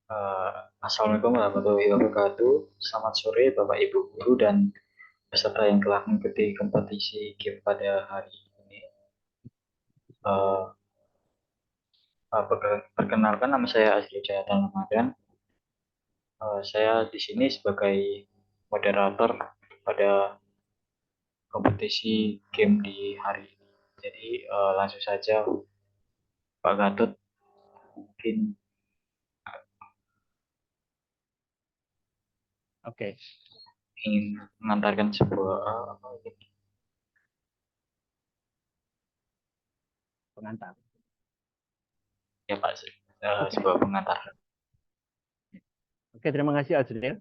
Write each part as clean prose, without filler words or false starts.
Eh, Assalamualaikum warahmatullahi wabarakatuh. Selamat sore Bapak Ibu guru dan peserta yang telah mengikuti kompetisi game pada hari ini. Eh, Perkenalkan, nama saya Azri Jayatan Ramadan. Saya di sini sebagai moderator pada kompetisi game di hari ini. Jadi langsung saja Pak Gatot mungkin Oke, ingin mengantarkan sebuah pengantar. ya Pak, Oke, sebuah pengantar. oke, terima kasih Azril.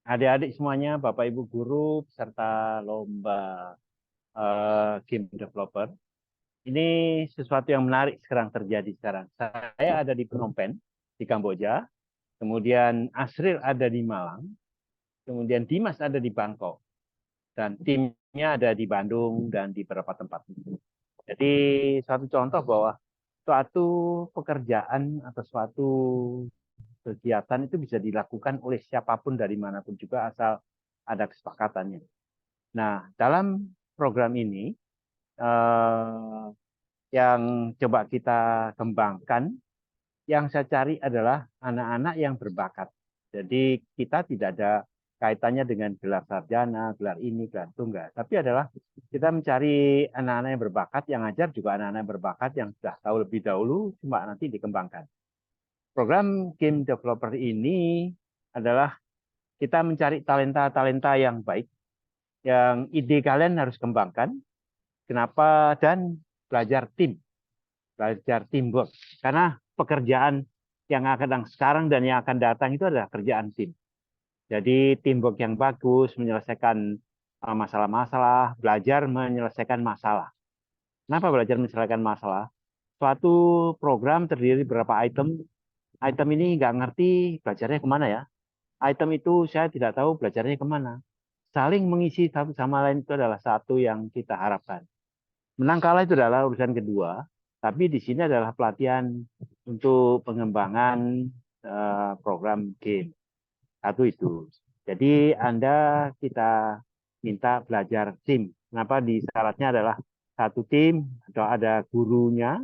Adik-adik semuanya, Bapak Ibu guru, peserta lomba game developer. Ini sesuatu yang menarik sekarang terjadi sekarang. Saya ada di Phnom Penh, di Kamboja. Kemudian Azril ada di Malang. Kemudian Dimas ada di Bangkok. Dan timnya ada di Bandung dan di beberapa tempat. Jadi suatu contoh bahwa suatu pekerjaan atau suatu kegiatan itu bisa dilakukan oleh siapapun dari manapun juga asal ada kesepakatannya. Nah, dalam program ini yang coba kita kembangkan, yang saya cari adalah anak-anak yang berbakat. Jadi kita tidak ada kaitannya dengan gelar sarjana, gelar ini, gelar itu enggak. Tapi adalah kita mencari anak-anak yang berbakat, yang ngajar juga anak-anak yang berbakat yang sudah tahu lebih dahulu, cuma nanti dikembangkan. Program game developer ini adalah kita mencari talenta-talenta yang baik, yang ide kalian harus kembangkan. Kenapa? Dan belajar teamwork. Karena pekerjaan yang akan sekarang dan yang akan datang itu adalah kerjaan tim. Jadi teamwork yang bagus, menyelesaikan masalah-masalah, belajar menyelesaikan masalah. Kenapa belajar menyelesaikan masalah? Suatu program terdiri beberapa item. Item ini nggak ngerti belajarnya kemana ya. Item itu saya tidak tahu belajarnya kemana. Saling mengisi satu sama lain itu adalah satu yang kita harapkan. Menang kalah itu adalah urusan kedua, tapi di sini adalah pelatihan untuk pengembangan program game. Satu itu. Jadi Anda kita minta belajar tim. Kenapa di syaratnya adalah satu tim atau ada gurunya,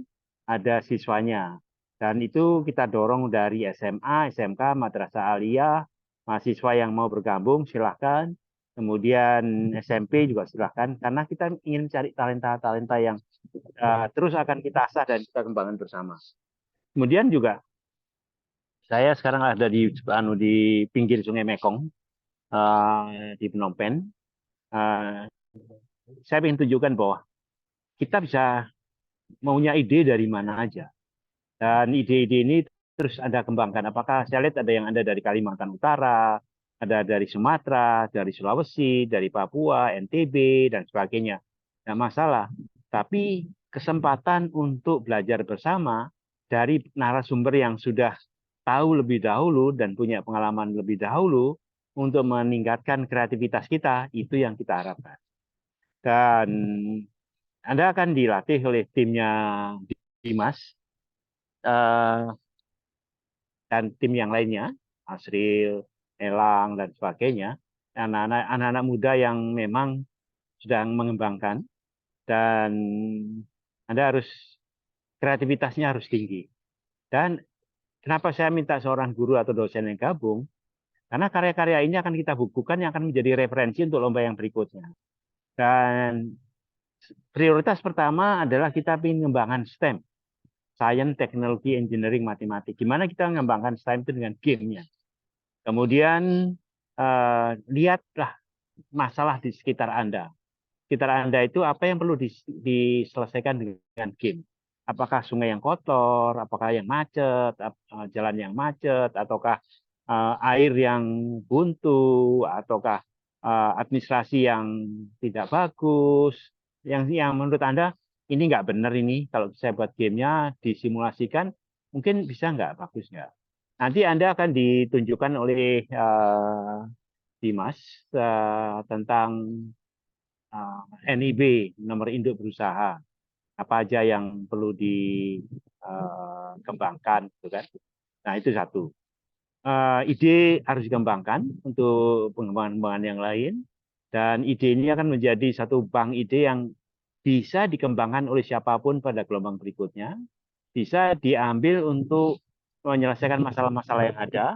ada siswanya. Dan itu kita dorong dari SMA, SMK, Madrasah Aliyah, mahasiswa yang mau bergabung silahkan. Kemudian SMP juga silahkan, karena kita ingin cari talenta-talenta yang terus akan kita asah dan kita kembangkan bersama. Kemudian juga saya sekarang ada di pinggir Sungai Mekong di Phnom Penh. Uh, saya ingin tunjukkan bahwa kita bisa maunya ide dari mana aja. Dan ide-ide ini terus Anda kembangkan. Apakah saya lihat ada yang Anda dari Kalimantan Utara, ada dari Sumatera, dari Sulawesi, dari Papua, NTB, dan sebagainya. Tidak masalah. Tapi kesempatan untuk belajar bersama dari narasumber yang sudah tahu lebih dahulu dan punya pengalaman lebih dahulu untuk meningkatkan kreativitas kita, itu yang kita harapkan. Dan Anda akan dilatih oleh timnya Dimas dan tim yang lainnya, Asril, Elang, dan sebagainya. Anak-anak muda yang memang sedang mengembangkan dan Anda harus kreativitasnya harus tinggi. Dan kenapa saya minta seorang guru atau dosen yang gabung? Karena karya-karya ini akan kita bukukan yang akan menjadi referensi untuk lomba yang berikutnya. Dan prioritas pertama adalah kita ingin mengembangkan STEM, Science, Technology, Engineering, Matematik. Gimana kita mengembangkan STEM itu dengan gamenya. Kemudian lihatlah masalah di sekitar Anda. Sekitar Anda itu apa yang perlu diselesaikan dengan game. Apakah sungai yang kotor, apakah yang macet, jalan yang macet, ataukah air yang buntu, ataukah administrasi yang tidak bagus. Yang menurut Anda ini nggak benar ini. Kalau saya buat gamenya disimulasikan, mungkin bisa nggak, bagus nggak. Nanti Anda akan ditunjukkan oleh Dimas tentang NIB, nomor induk berusaha. Apa aja yang perlu dikembangkan, gitu kan. Nah, itu satu. Ide harus dikembangkan untuk pengembangan-pengembangan yang lain, dan ide ini akan menjadi satu bank ide yang bisa dikembangkan oleh siapapun pada gelombang berikutnya, bisa diambil untuk menyelesaikan masalah-masalah yang ada,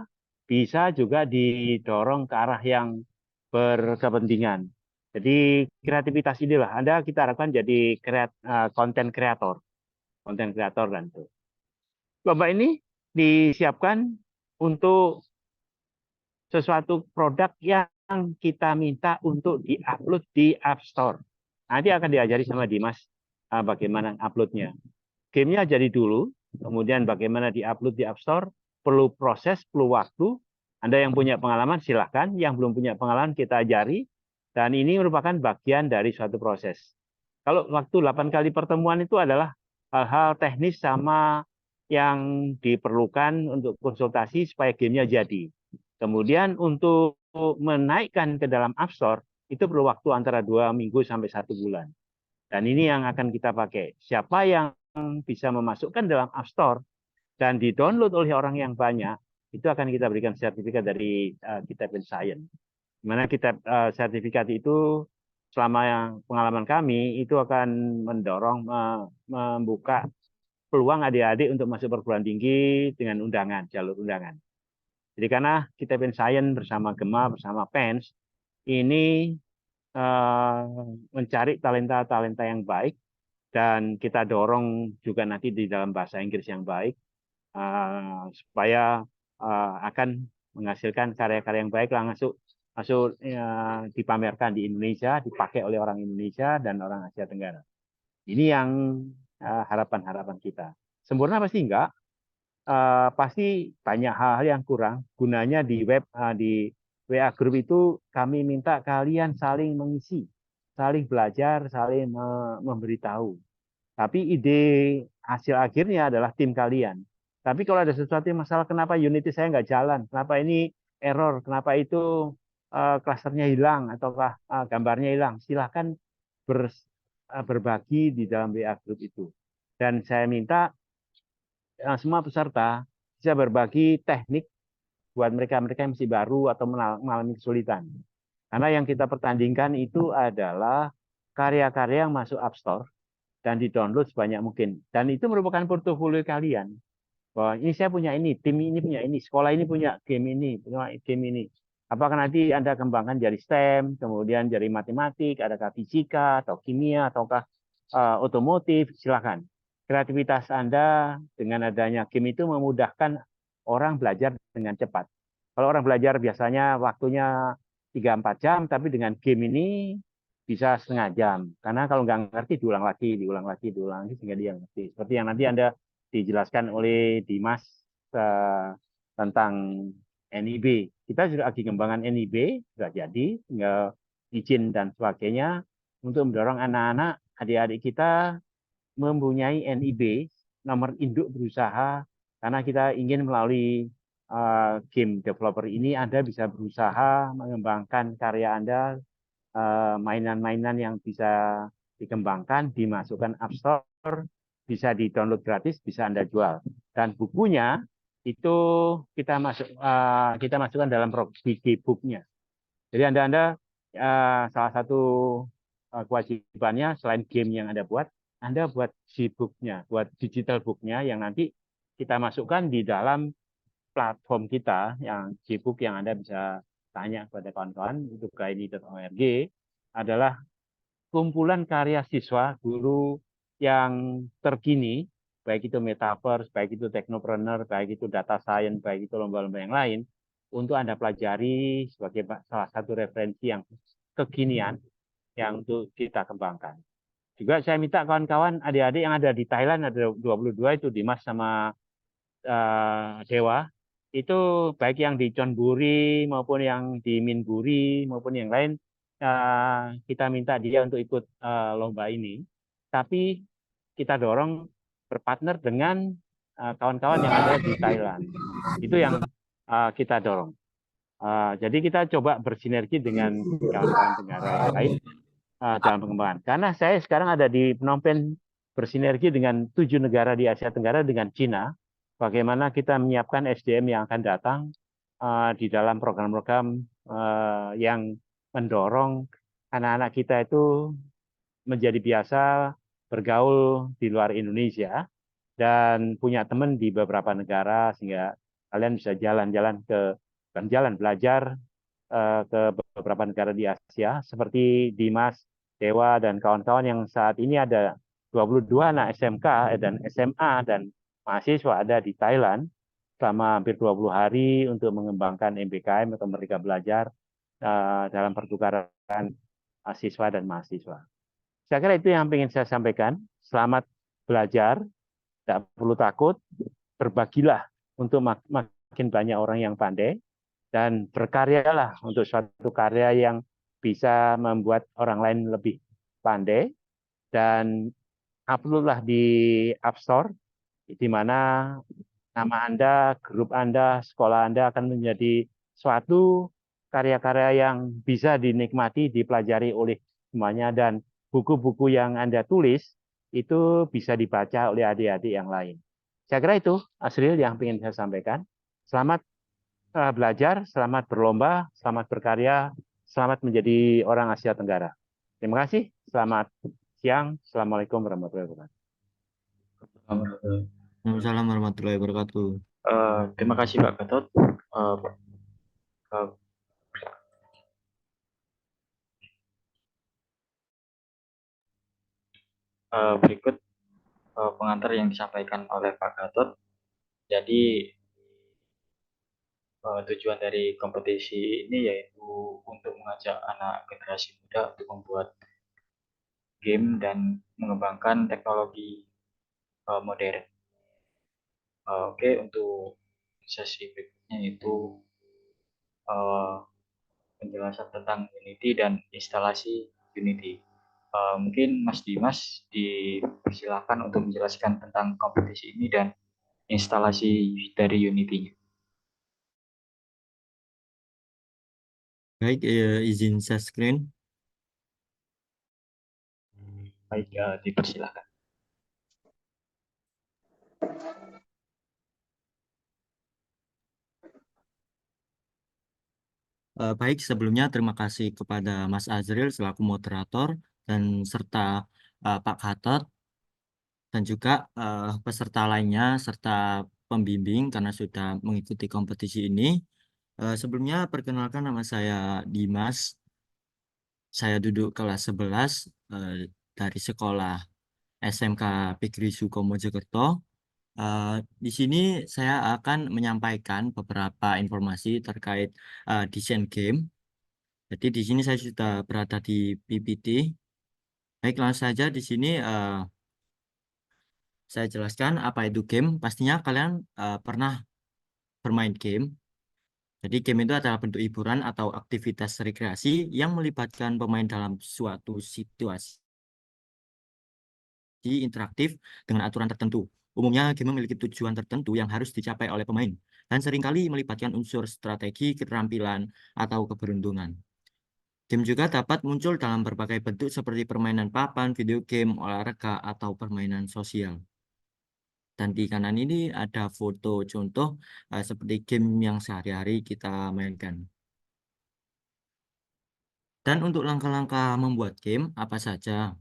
bisa juga didorong ke arah yang berkepentingan. Jadi kreativitas inilah Anda kita harapkan jadi konten kreator, dan itu. Lomba ini disiapkan untuk sesuatu produk yang kita minta untuk diupload di App Store. Nanti akan diajari sama Dimas bagaimana uploadnya. Gamenya jadi dulu, kemudian bagaimana diupload di App Store, perlu proses, perlu waktu. Anda yang punya pengalaman silahkan, yang belum punya pengalaman kita ajari, dan ini merupakan bagian dari suatu proses. Kalau waktu 8 kali pertemuan itu adalah hal-hal teknis sama yang diperlukan untuk konsultasi supaya gamenya jadi. Kemudian untuk menaikkan ke dalam App Store, itu perlu waktu antara 2 minggu sampai 1 bulan. Dan ini yang akan kita pakai. Siapa yang bisa memasukkan dalam App Store dan di-download oleh orang yang banyak, itu akan kita berikan sertifikat dari Kitab Science. Di mana kitab sertifikat itu selama pengalaman kami itu akan mendorong membuka peluang adik-adik untuk masuk perguruan tinggi dengan undangan, jalur undangan. Jadi karena Kitab Science bersama Gema, bersama PENS, ini mencari talenta-talenta yang baik, dan kita dorong juga nanti di dalam bahasa Inggris yang baik, supaya akan menghasilkan karya-karya yang baik langsung masuk dipamerkan di Indonesia, dipakai oleh orang Indonesia dan orang Asia Tenggara. Ini yang harapan-harapan kita. Sempurna pasti enggak, pasti banyak hal-hal yang kurang. Gunanya di di WA Group itu kami minta kalian saling mengisi, saling belajar, saling memberitahu. Tapi ide hasil akhirnya adalah tim kalian. Tapi kalau ada sesuatu yang masalah, kenapa Unity saya nggak jalan, kenapa ini error, kenapa itu klasternya hilang, ataukah gambarnya hilang, silahkan berbagi di dalam WA Group itu. Dan saya minta semua peserta bisa berbagi teknik buat mereka-mereka yang masih baru atau mengalami kesulitan. Karena yang kita pertandingkan itu adalah karya-karya yang masuk App Store dan di-download sebanyak mungkin. Dan itu merupakan portofolio kalian. Bahwa ini saya punya ini, tim ini punya ini, sekolah ini punya game ini, punya game ini. Apakah nanti Anda kembangkan jadi STEM, kemudian jadi matematik, adakah fisika, atau kimia, ataukah otomotif, silakan. Kreativitas Anda dengan adanya game itu memudahkan orang belajar dengan cepat. Kalau orang belajar biasanya waktunya 3-4 jam, tapi dengan game ini bisa setengah jam. Karena kalau nggak ngerti diulang lagi, sehingga dia ngerti. Seperti yang nanti Anda dijelaskan oleh Dimas tentang NIB. Kita sudah lagi kembangan NIB, sudah jadi, tinggal izin dan sebagainya untuk mendorong anak-anak, adik-adik kita mempunyai NIB, nomor induk berusaha, karena kita ingin melalui game developer ini Anda bisa berusaha mengembangkan karya Anda, mainan-mainan yang bisa dikembangkan, dimasukkan App Store, bisa di-download gratis, bisa Anda jual. Dan bukunya itu kita masukkan dalam booknya. Jadi Anda salah satu kewajibannya selain game yang Anda buat, Anda buat booknya, buat digital booknya yang nanti kita masukkan di dalam platform kita, yang book yang Anda bisa tanya kepada kawan-kawan, itu kaini.org, adalah kumpulan karya siswa guru yang terkini, baik itu metaverse, baik itu technopreneur, baik itu data science, baik itu lomba-lomba yang lain, untuk Anda pelajari sebagai salah satu referensi yang kekinian yang untuk kita kembangkan. Juga saya minta kawan-kawan adik-adik yang ada di Thailand, ada 22 itu, Dimas sama Dewa, itu baik yang di Chonburi maupun yang di Minburi maupun yang lain, kita minta dia untuk ikut lomba ini. Tapi kita dorong berpartner dengan kawan-kawan yang ada di Thailand. Itu yang kita dorong. Jadi kita coba bersinergi dengan kawan-kawan negara yang lain dalam pengembangan. Karena saya sekarang ada di Phnom Penh, bersinergi dengan 7 negara di Asia Tenggara dengan Cina. bagaimana kita menyiapkan SDM yang akan datang di dalam program-program yang mendorong anak-anak kita itu menjadi biasa bergaul di luar Indonesia dan punya teman di beberapa negara sehingga kalian bisa jalan-jalan bukan jalan belajar ke beberapa negara di Asia seperti Dimas, Dewa dan kawan-kawan yang saat ini ada 22 anak SMK dan SMA dan mahasiswa ada di Thailand selama hampir 20 hari untuk mengembangkan MBKM atau Merdeka Belajar dalam pertukaran siswa dan mahasiswa. Saya kira itu yang ingin saya sampaikan. Selamat belajar, tidak perlu takut, berbagilah untuk makin banyak orang yang pandai, dan berkaryalah untuk suatu karya yang bisa membuat orang lain lebih pandai, dan uploadlah di App Store, di mana nama Anda, grup Anda, sekolah Anda akan menjadi suatu karya-karya yang bisa dinikmati, dipelajari oleh semuanya, dan buku-buku yang Anda tulis itu bisa dibaca oleh adik-adik yang lain. Saya kira itu, Asril, yang ingin saya sampaikan. Selamat belajar, selamat berlomba, selamat berkarya, selamat menjadi orang Asia Tenggara. Terima kasih, selamat siang, Assalamualaikum warahmatullahi wabarakatuh. Waalaikumsalam warahmatullahi wabarakatuh. Terima kasih Pak Gatot. Uh, Berikut pengantar yang disampaikan oleh Pak Gatot. Jadi tujuan dari kompetisi ini yaitu untuk mengajak anak generasi muda untuk membuat game dan mengembangkan teknologi modern. Oke, untuk sesi berikutnya itu penjelasan tentang Unity dan instalasi Unity. Mungkin Mas Dimas dipersilakan untuk menjelaskan tentang kompetisi ini dan instalasi dari Unity-nya. Baik, izin share screen. Baik, dipersilakan. Baik, sebelumnya terima kasih kepada Mas Azril selaku moderator dan serta Pak Gatot dan juga peserta lainnya serta pembimbing karena sudah mengikuti kompetisi ini. Sebelumnya perkenalkan, nama saya Dimas. Saya duduk kelas 11 dari sekolah SMK Pikri Suko Mojokerto. Eh, di sini saya akan menyampaikan beberapa informasi terkait desain game. Jadi di sini saya sudah berada di PPT. Baik, langsung saja di sini saya jelaskan apa itu game. Pastinya kalian pernah bermain game. Jadi game itu adalah bentuk hiburan atau aktivitas rekreasi yang melibatkan pemain dalam suatu situasi interaktif dengan aturan tertentu. Umumnya game memiliki tujuan tertentu yang harus dicapai oleh pemain dan seringkali melibatkan unsur strategi, keterampilan, atau keberuntungan. Game juga dapat muncul dalam berbagai bentuk seperti permainan papan, video game, olahraga, atau permainan sosial. Dan di kanan ini ada foto contoh seperti game yang sehari-hari kita mainkan. Dan untuk langkah-langkah membuat game apa saja?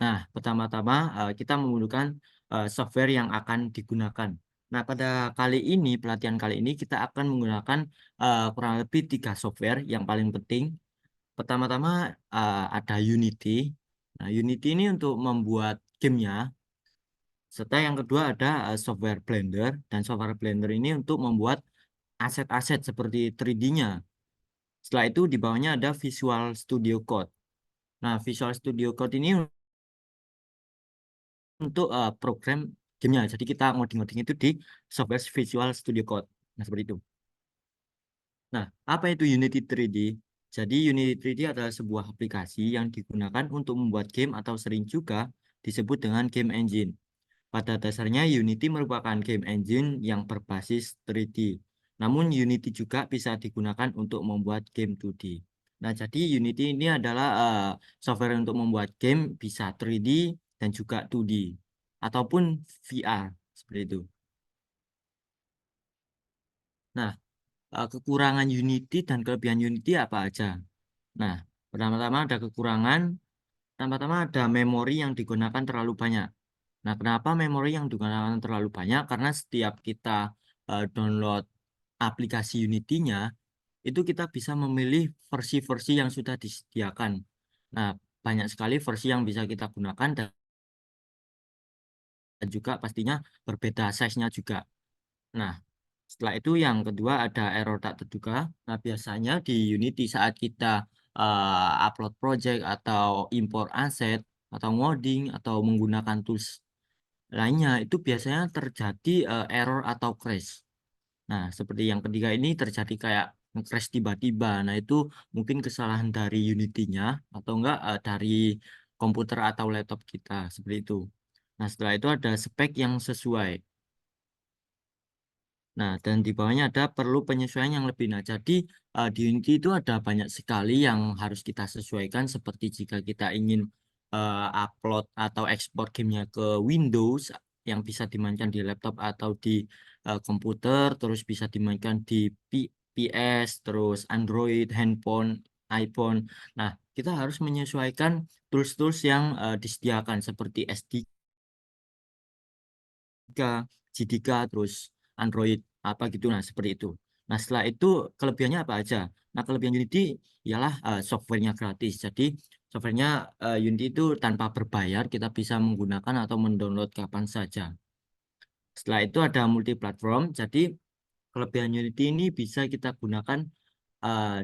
Nah, pertama-tama kita memerlukan software yang akan digunakan. Nah, pada pelatihan kali ini kita akan menggunakan kurang lebih 3 software yang paling penting. Pertama-tama ada Unity. Nah, Unity ini untuk membuat gamenya. Serta yang kedua ada software Blender. Dan software Blender ini untuk membuat aset-aset seperti 3D-nya. Setelah itu di bawahnya ada Visual Studio Code. Nah, Visual Studio Code ini untuk program gamenya. Jadi kita ngoding-ngoding itu di software Visual Studio Code. Nah, seperti itu. Nah, apa itu Unity 3D? Jadi Unity 3D adalah sebuah aplikasi yang digunakan untuk membuat game atau sering juga disebut dengan game engine. Pada dasarnya Unity merupakan game engine yang berbasis 3D. Namun Unity juga bisa digunakan untuk membuat game 2D. Nah, jadi Unity ini adalah software untuk membuat game bisa 3D dan juga 2D ataupun VR seperti itu. Nah, kekurangan Unity dan kelebihan Unity apa aja? Nah, pertama-tama ada kekurangan, pertama-tama ada memori yang digunakan terlalu banyak. Nah, kenapa memori yang digunakan terlalu banyak? Karena setiap kita download aplikasi Unity-nya, itu kita bisa memilih versi-versi yang sudah disediakan. Nah, banyak sekali versi yang bisa kita gunakan dan juga pastinya berbeda size-nya juga. Nah, setelah itu yang kedua ada error tak terduga. Nah, biasanya di Unity saat kita upload project atau import aset atau ngoding atau menggunakan tools lainnya itu biasanya terjadi error atau crash. Nah, seperti yang ketiga ini terjadi kayak crash tiba-tiba. Nah, itu mungkin kesalahan dari Unity-nya atau enggak dari komputer atau laptop kita seperti itu. Nah, setelah itu ada spek yang sesuai. Nah, dan di bawahnya ada perlu penyesuaian yang lebih. Nah, jadi di Unity itu ada banyak sekali yang harus kita sesuaikan seperti jika kita ingin upload atau ekspor gamenya ke Windows yang bisa dimainkan di laptop atau di komputer, terus bisa dimainkan di PS, terus Android, handphone, iPhone. Nah, kita harus menyesuaikan tools-tools yang disediakan seperti JDK, JDK, terus Android apa gitu, nah seperti itu. Nah, setelah itu kelebihannya apa aja? Nah, kelebihan Unity ialah softwarenya gratis. Jadi softwarenya Unity itu tanpa berbayar, kita bisa menggunakan atau mendownload kapan saja. Setelah itu ada multi platform. Jadi kelebihan Unity ini bisa kita gunakan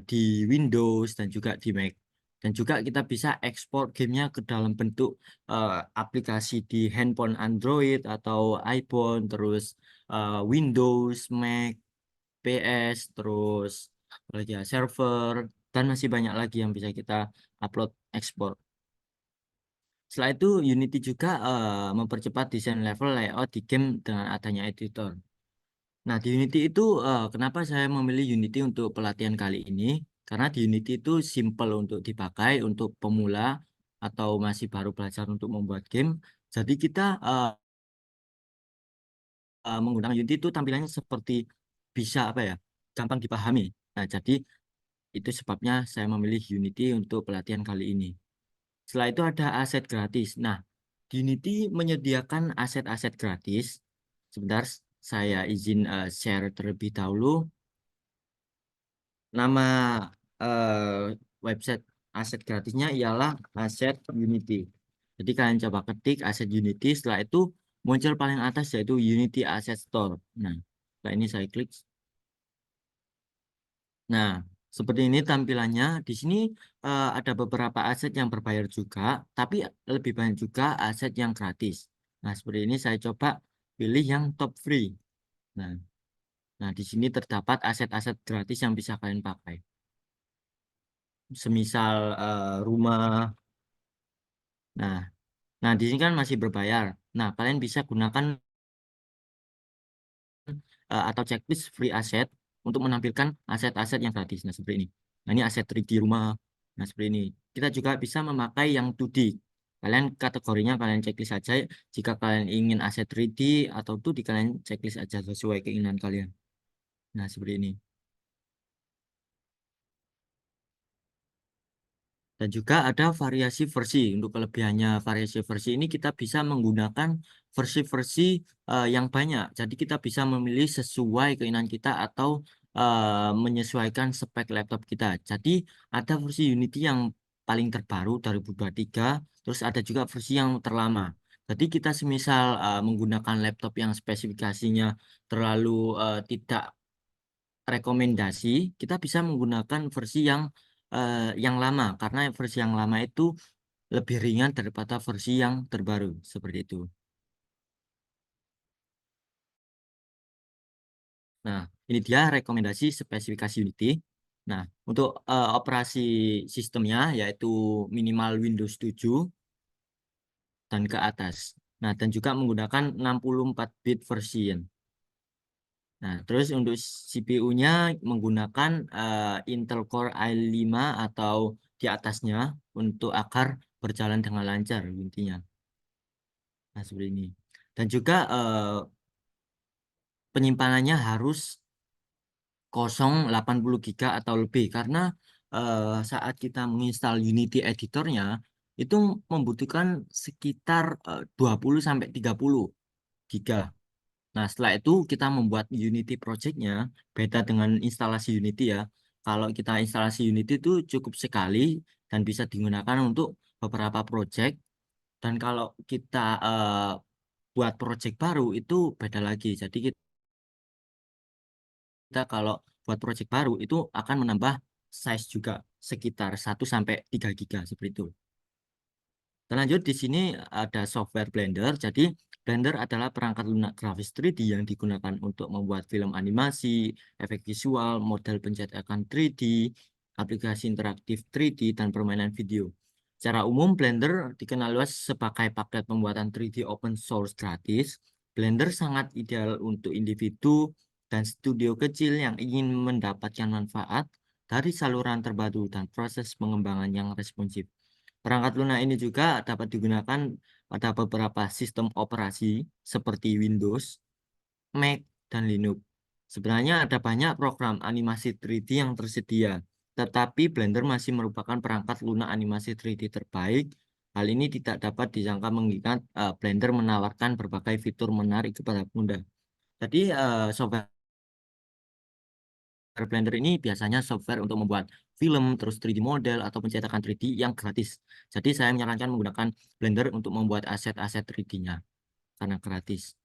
di Windows dan juga di Mac. Dan juga kita bisa ekspor gamenya ke dalam bentuk aplikasi di handphone Android atau iPhone, terus Windows, Mac, PS, terus apa lagi ya, server, dan masih banyak lagi yang bisa kita upload ekspor. Setelah itu Unity juga mempercepat desain level layout di game dengan adanya editor. Nah, di Unity itu kenapa saya memilih Unity untuk pelatihan kali ini? Karena di Unity itu simple untuk dipakai untuk pemula atau masih baru belajar untuk membuat game. Jadi kita menggunakan Unity itu tampilannya seperti bisa apa ya, gampang dipahami. Nah, jadi itu sebabnya saya memilih Unity untuk pelatihan kali ini. Setelah itu ada aset gratis. Nah, di Unity menyediakan aset-aset gratis. Sebentar, saya izin share terlebih dahulu. Nama website aset gratisnya ialah aset Unity. Jadi kalian coba ketik aset Unity, setelah itu muncul paling atas yaitu Unity Asset Store. Nah, setelah ini saya klik. Nah, seperti ini tampilannya. Di sini ada beberapa aset yang berbayar juga, tapi lebih banyak juga aset yang gratis. Nah, seperti ini saya coba pilih yang top free. Nah, nah di sini terdapat aset-aset gratis yang bisa kalian pakai. Semisal rumah. Nah, nah di sini kan masih berbayar. Nah, kalian bisa gunakan atau checklist free asset untuk menampilkan aset-aset yang gratis. Nah, seperti ini. Nah, ini aset 3D rumah. Nah, seperti ini. Kita juga bisa memakai yang 2D. Kalian kategorinya kalian checklist saja. Jika kalian ingin aset 3D atau 2D, kalian checklist aja sesuai keinginan kalian. Nah, seperti ini. Dan juga ada variasi versi. Untuk kelebihannya variasi versi ini kita bisa menggunakan versi-versi yang banyak. Jadi kita bisa memilih sesuai keinginan kita atau menyesuaikan spek laptop kita. Jadi ada versi Unity yang paling terbaru 2023, terus ada juga versi yang terlama. Jadi kita semisal menggunakan laptop yang spesifikasinya terlalu tidak rekomendasi, kita bisa menggunakan versi yang lama karena versi yang lama itu lebih ringan daripada versi yang terbaru seperti itu. Nah, ini dia rekomendasi spesifikasi Unity. Nah, untuk operasi sistemnya yaitu minimal Windows 7 dan ke atas. Nah, dan juga menggunakan 64 bit version. Nah, terus untuk CPU-nya menggunakan Intel Core i5 atau di atasnya untuk agar berjalan dengan lancar intinya. Nah, seperti ini. Dan juga penyimpanannya harus 80 giga atau lebih karena saat kita menginstal Unity editornya itu membutuhkan sekitar 20 sampai 30 giga. Nah, setelah itu kita membuat Unity project-nya, beda dengan instalasi Unity ya. Kalau kita instalasi Unity itu cukup sekali dan bisa digunakan untuk beberapa project. Dan kalau kita buat project baru itu beda lagi. Jadi kita kalau buat project baru itu akan menambah size juga sekitar 1 sampai 3 giga seperti itu. Lanjut di sini ada software Blender. Jadi Blender adalah perangkat lunak grafis 3D yang digunakan untuk membuat film animasi, efek visual, model pencetakan 3D, aplikasi interaktif 3D, dan permainan video. Secara umum, Blender dikenal luas sebagai paket pembuatan 3D open source gratis. Blender sangat ideal untuk individu dan studio kecil yang ingin mendapatkan manfaat dari saluran terbaru dan proses pengembangan yang responsif. Perangkat lunak ini juga dapat digunakan pada beberapa sistem operasi seperti Windows, Mac, dan Linux. Sebenarnya ada banyak program animasi 3D yang tersedia, tetapi Blender masih merupakan perangkat lunak animasi 3D terbaik. Hal ini tidak dapat disangka mengingat Blender menawarkan berbagai fitur menarik kepada pengguna. Jadi software Blender ini biasanya software untuk membuat film, terus 3D model, atau pencetakan 3D yang gratis. Jadi saya menyarankan menggunakan Blender untuk membuat aset-aset 3D-nya, karena gratis.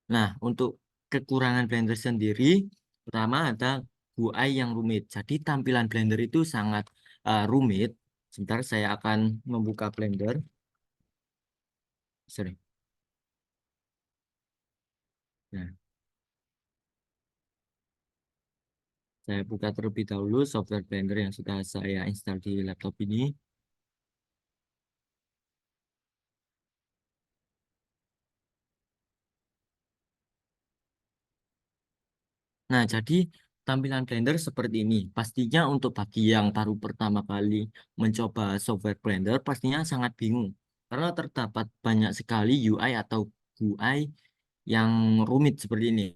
Nah, untuk kekurangan Blender sendiri, pertama ada UI yang rumit. Jadi tampilan Blender itu sangat rumit. Sebentar, saya akan membuka Blender. Sorry. Nah, saya buka terlebih dahulu software Blender yang sudah saya install di laptop ini. Nah, jadi tampilan Blender seperti ini. Pastinya untuk bagi yang baru pertama kali mencoba software Blender, pastinya sangat bingung. Karena terdapat banyak sekali UI atau GUI yang rumit seperti ini.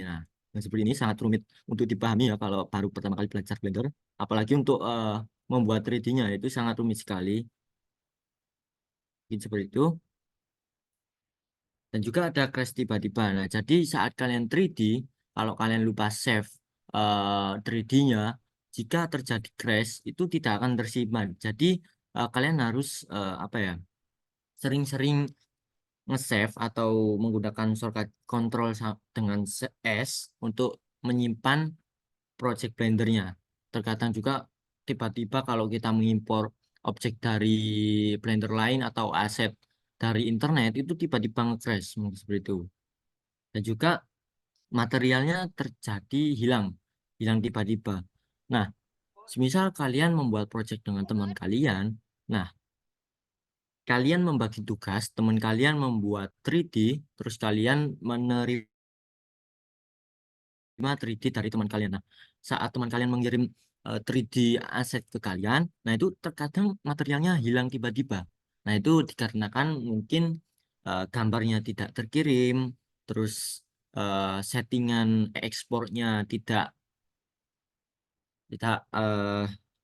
Nah, yang seperti ini sangat rumit untuk dipahami ya kalau baru pertama kali belajar Blender. Apalagi untuk membuat 3D-nya itu sangat rumit sekali. Mungkin seperti itu. Dan juga ada crash tiba-tiba. Nah, jadi saat kalian 3D, kalau kalian lupa save 3D-nya, jika terjadi crash itu tidak akan tersimpan. Jadi kalian harus apa ya, sering-sering nge-save atau menggunakan shortcut control dengan S untuk menyimpan project Blender-nya. Terkadang juga tiba-tiba kalau kita mengimpor objek dari Blender lain atau aset dari internet itu tiba-tiba nge-crash mungkin seperti itu. Dan juga materialnya terjadi hilang tiba-tiba. Nah, semisal kalian membuat project dengan teman kalian, nah, kalian membagi tugas, teman kalian membuat 3D, terus kalian menerima 3D dari teman kalian. Nah, saat teman kalian mengirim 3D aset ke kalian, nah itu terkadang materialnya hilang tiba-tiba. Nah, itu dikarenakan mungkin gambarnya tidak terkirim, terus settingan ekspornya tidak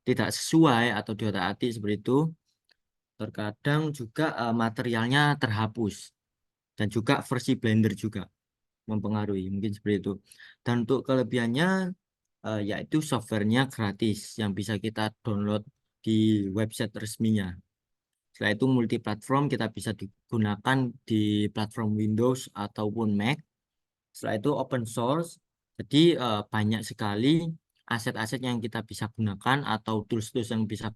tidak sesuai atau diotak-atik seperti itu. Terkadang juga materialnya terhapus dan juga versi Blender juga mempengaruhi mungkin seperti itu. Dan untuk kelebihannya yaitu softwarenya gratis yang bisa kita download di website resminya. Setelah itu multiplatform kita bisa digunakan di platform Windows ataupun Mac. Setelah itu open source. Jadi banyak sekali aset-aset yang kita bisa gunakan atau tools-tools yang bisa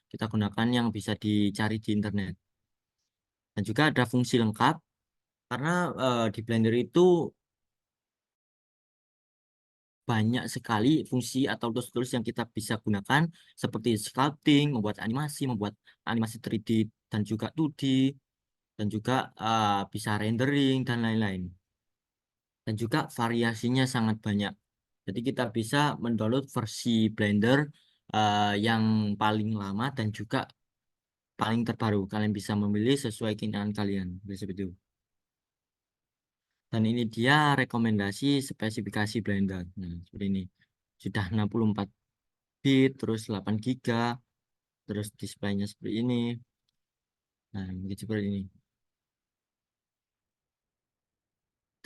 kita gunakan yang bisa dicari di internet. Dan juga ada fungsi lengkap karena di Blender itu banyak sekali fungsi atau tools-tools yang kita bisa gunakan seperti sculpting, membuat animasi 3D dan juga 2D dan juga bisa rendering dan lain-lain. Dan juga variasinya sangat banyak. Jadi kita bisa mendownload versi Blender yang paling lama dan juga paling terbaru. Kalian bisa memilih sesuai keinginan kalian. Seperti itu. Dan ini dia rekomendasi spesifikasi Blender. Nah, seperti ini. Sudah 64 bit, terus 8 giga, terus displaynya seperti ini. Nah, begitu seperti ini.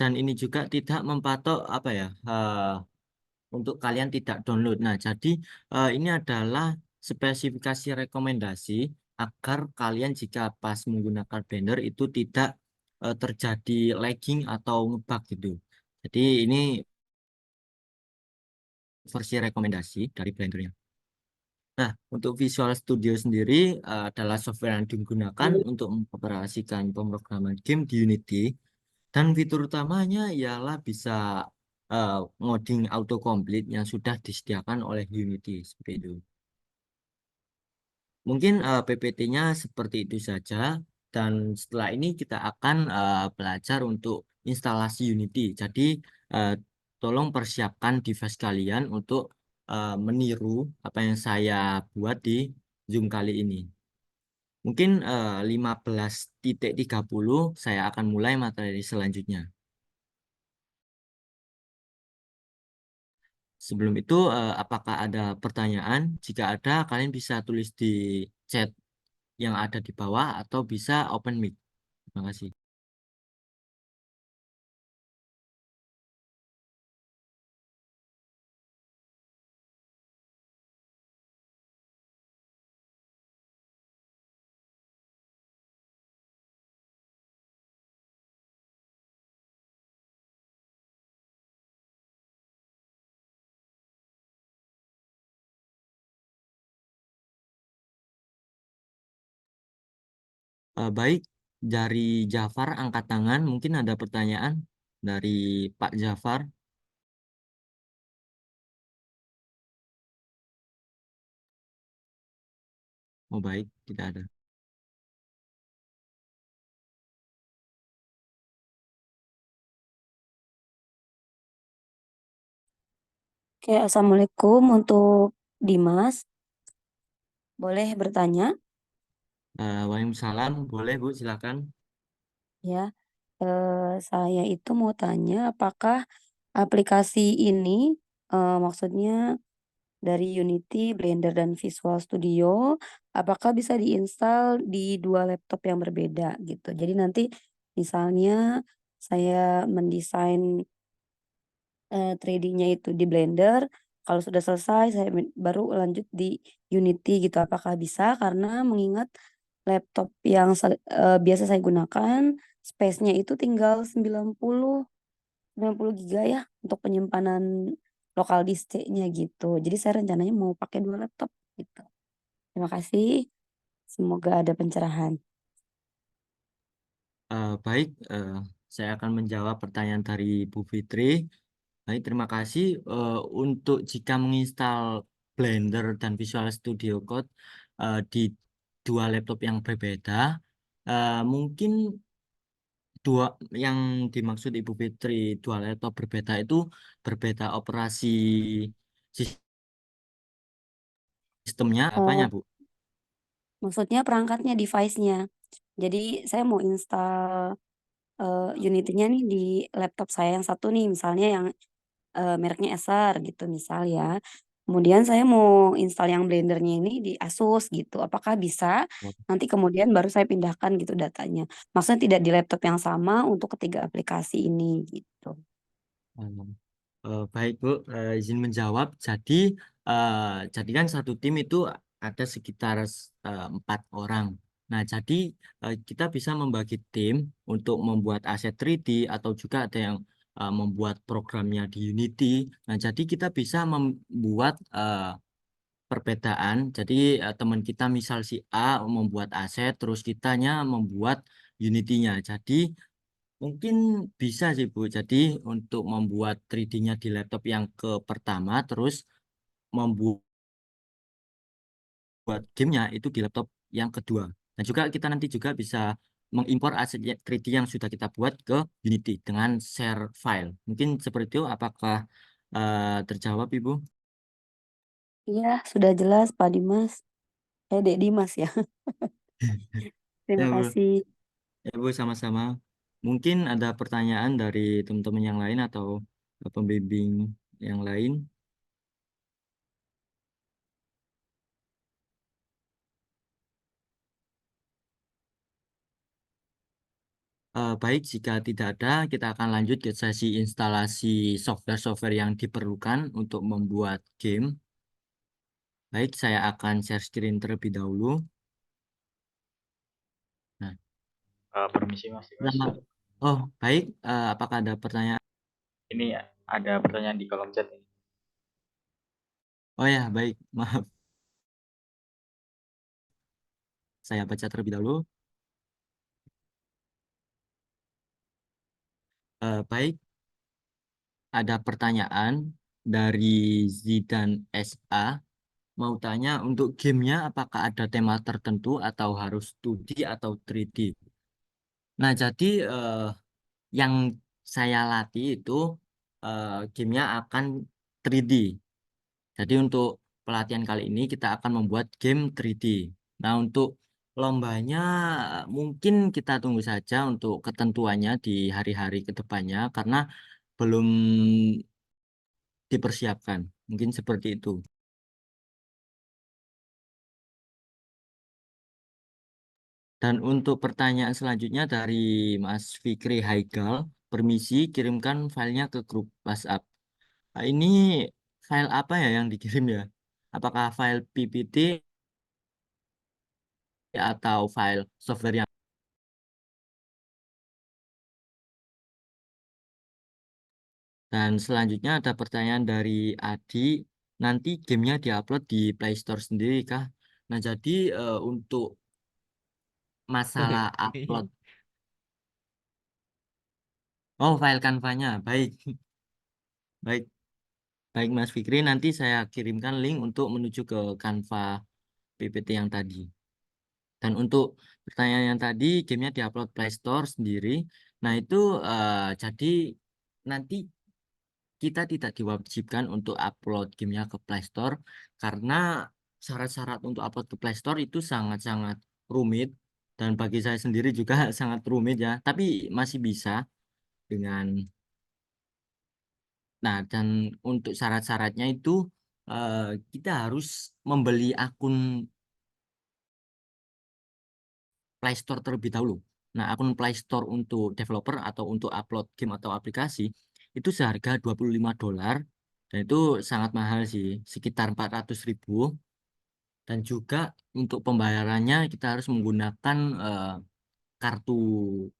Dan ini juga tidak mempatok apa ya, untuk kalian tidak download. Nah, jadi ini adalah spesifikasi rekomendasi agar kalian jika pas menggunakan Blender itu tidak terjadi lagging atau ngebug gitu. Jadi ini versi rekomendasi dari Blendernya. Nah, untuk Visual Studio sendiri adalah software yang digunakan untuk mengoperasikan pemrograman game di Unity. Dan fitur utamanya ialah bisa ngoding autocomplete yang sudah disediakan oleh Unity seperti itu. Mungkin PPT-nya seperti itu saja. Dan setelah ini kita akan belajar untuk instalasi Unity. Jadi eh, tolong persiapkan device kalian untuk meniru apa yang saya buat di Zoom kali ini. Mungkin 15.30 saya akan mulai materi selanjutnya. Sebelum itu, apakah ada pertanyaan? Jika ada, kalian bisa tulis di chat yang ada di bawah atau bisa open mic. Terima kasih. Baik, dari Jafar angkat tangan. Mungkin ada pertanyaan dari Pak Jafar. Oh baik, tidak ada. Oke, Assalamualaikum untuk Dimas. Boleh bertanya? Waalaikumsalam, boleh Bu, silakan. Ya, saya itu mau tanya apakah aplikasi ini, maksudnya dari Unity, Blender, dan Visual Studio, apakah bisa diinstal di dua laptop yang berbeda gitu. Jadi nanti misalnya saya mendesain 3D-nya itu di Blender. Kalau sudah selesai, saya baru lanjut di Unity gitu. Apakah bisa? Karena mengingat laptop yang biasa saya gunakan, space-nya itu tinggal 90 giga ya untuk penyimpanan lokal disknya gitu. Jadi saya rencananya mau pakai dua laptop gitu. Terima kasih. Semoga ada pencerahan. Baik, saya akan menjawab pertanyaan dari Bu Fitri. Baik, terima kasih. Untuk jika menginstal Blender dan Visual Studio Code di dua laptop yang berbeda, mungkin dua yang dimaksud Ibu Fitri dua laptop berbeda itu berbeda operasi sistemnya apanya, Eh, Bu? Maksudnya perangkatnya, device-nya. Jadi saya mau install Unity-nya nih di laptop saya yang satu nih, misalnya yang mereknya Acer gitu misal ya. Kemudian saya mau install yang Blender-nya ini di Asus gitu. Apakah bisa? Nanti kemudian baru saya pindahkan gitu datanya. Maksudnya tidak di laptop yang sama untuk ketiga aplikasi ini gitu. Baik Bu, izin menjawab. Eh, jadi kan satu tim itu ada sekitar 4 orang. Nah, jadi kita bisa membagi tim untuk membuat aset 3D atau juga ada yang membuat programnya di Unity. Nah, jadi kita bisa membuat perbedaan. Jadi teman kita misal si A membuat aset, terus kitanya membuat Unity-nya. Jadi mungkin bisa sih Bu. Jadi untuk membuat 3D-nya di laptop yang ke pertama, terus membuat gamenya itu di laptop yang kedua. Dan juga kita nanti juga bisa mengimpor aset 3D yang sudah kita buat ke Unity dengan share file. Mungkin seperti itu. Apakah terjawab Ibu? Iya, sudah jelas Pak Dimas. Dek Dimas ya. Terima Ya Bu, kasih. ya Bu sama-sama. Mungkin ada pertanyaan dari teman-teman yang lain atau pembimbing yang lain. Baik, jika tidak ada, kita akan lanjut ke sesi instalasi software-software yang diperlukan untuk membuat game. Baik, saya akan share screen terlebih dahulu. Nah, Permisi Mas Dimas. oh, baik. Apakah ada pertanyaan? Ini ada pertanyaan di kolom chat ini. Oh ya, baik. Maaf. Saya baca terlebih dahulu. Baik, ada pertanyaan dari Zidan SA. Mau tanya, untuk gamenya apakah ada tema tertentu atau harus 2D atau 3D? Nah, jadi yang saya latih itu gamenya akan 3D. Jadi untuk pelatihan kali ini kita akan membuat game 3D. Nah, untuk lombanya mungkin kita tunggu saja untuk ketentuannya di hari-hari ke depannya karena belum dipersiapkan. Mungkin seperti itu. Dan untuk pertanyaan selanjutnya dari Mas Fikri Haikal, permisi kirimkan filenya ke grup WhatsApp. Nah, ini file apa ya yang dikirim ya? Apakah file PPT atau file software yang... Dan selanjutnya ada pertanyaan dari Adi, nanti gamenya diupload di Play Store sendiri kah? Nah, jadi untuk masalah upload, oh file Canva-nya, baik, baik, baik Mas Fikri, nanti saya kirimkan link untuk menuju ke Canva PPT yang tadi. Dan untuk pertanyaan yang tadi, gamenya diupload Play Store sendiri. Nah, itu jadi nanti kita tidak diwajibkan untuk upload gamenya ke Play Store karena syarat-syarat untuk upload ke Play Store itu sangat-sangat rumit dan bagi saya sendiri juga sangat rumit ya. Tapi masih bisa dengan... Nah, dan untuk syarat-syaratnya itu eh, kita harus membeli akun Play Store terlebih dahulu. Nah, akun Play Store untuk developer atau untuk upload game atau aplikasi itu seharga $25 dan itu sangat mahal sih, sekitar 400.000. Dan juga untuk pembayarannya kita harus menggunakan kartu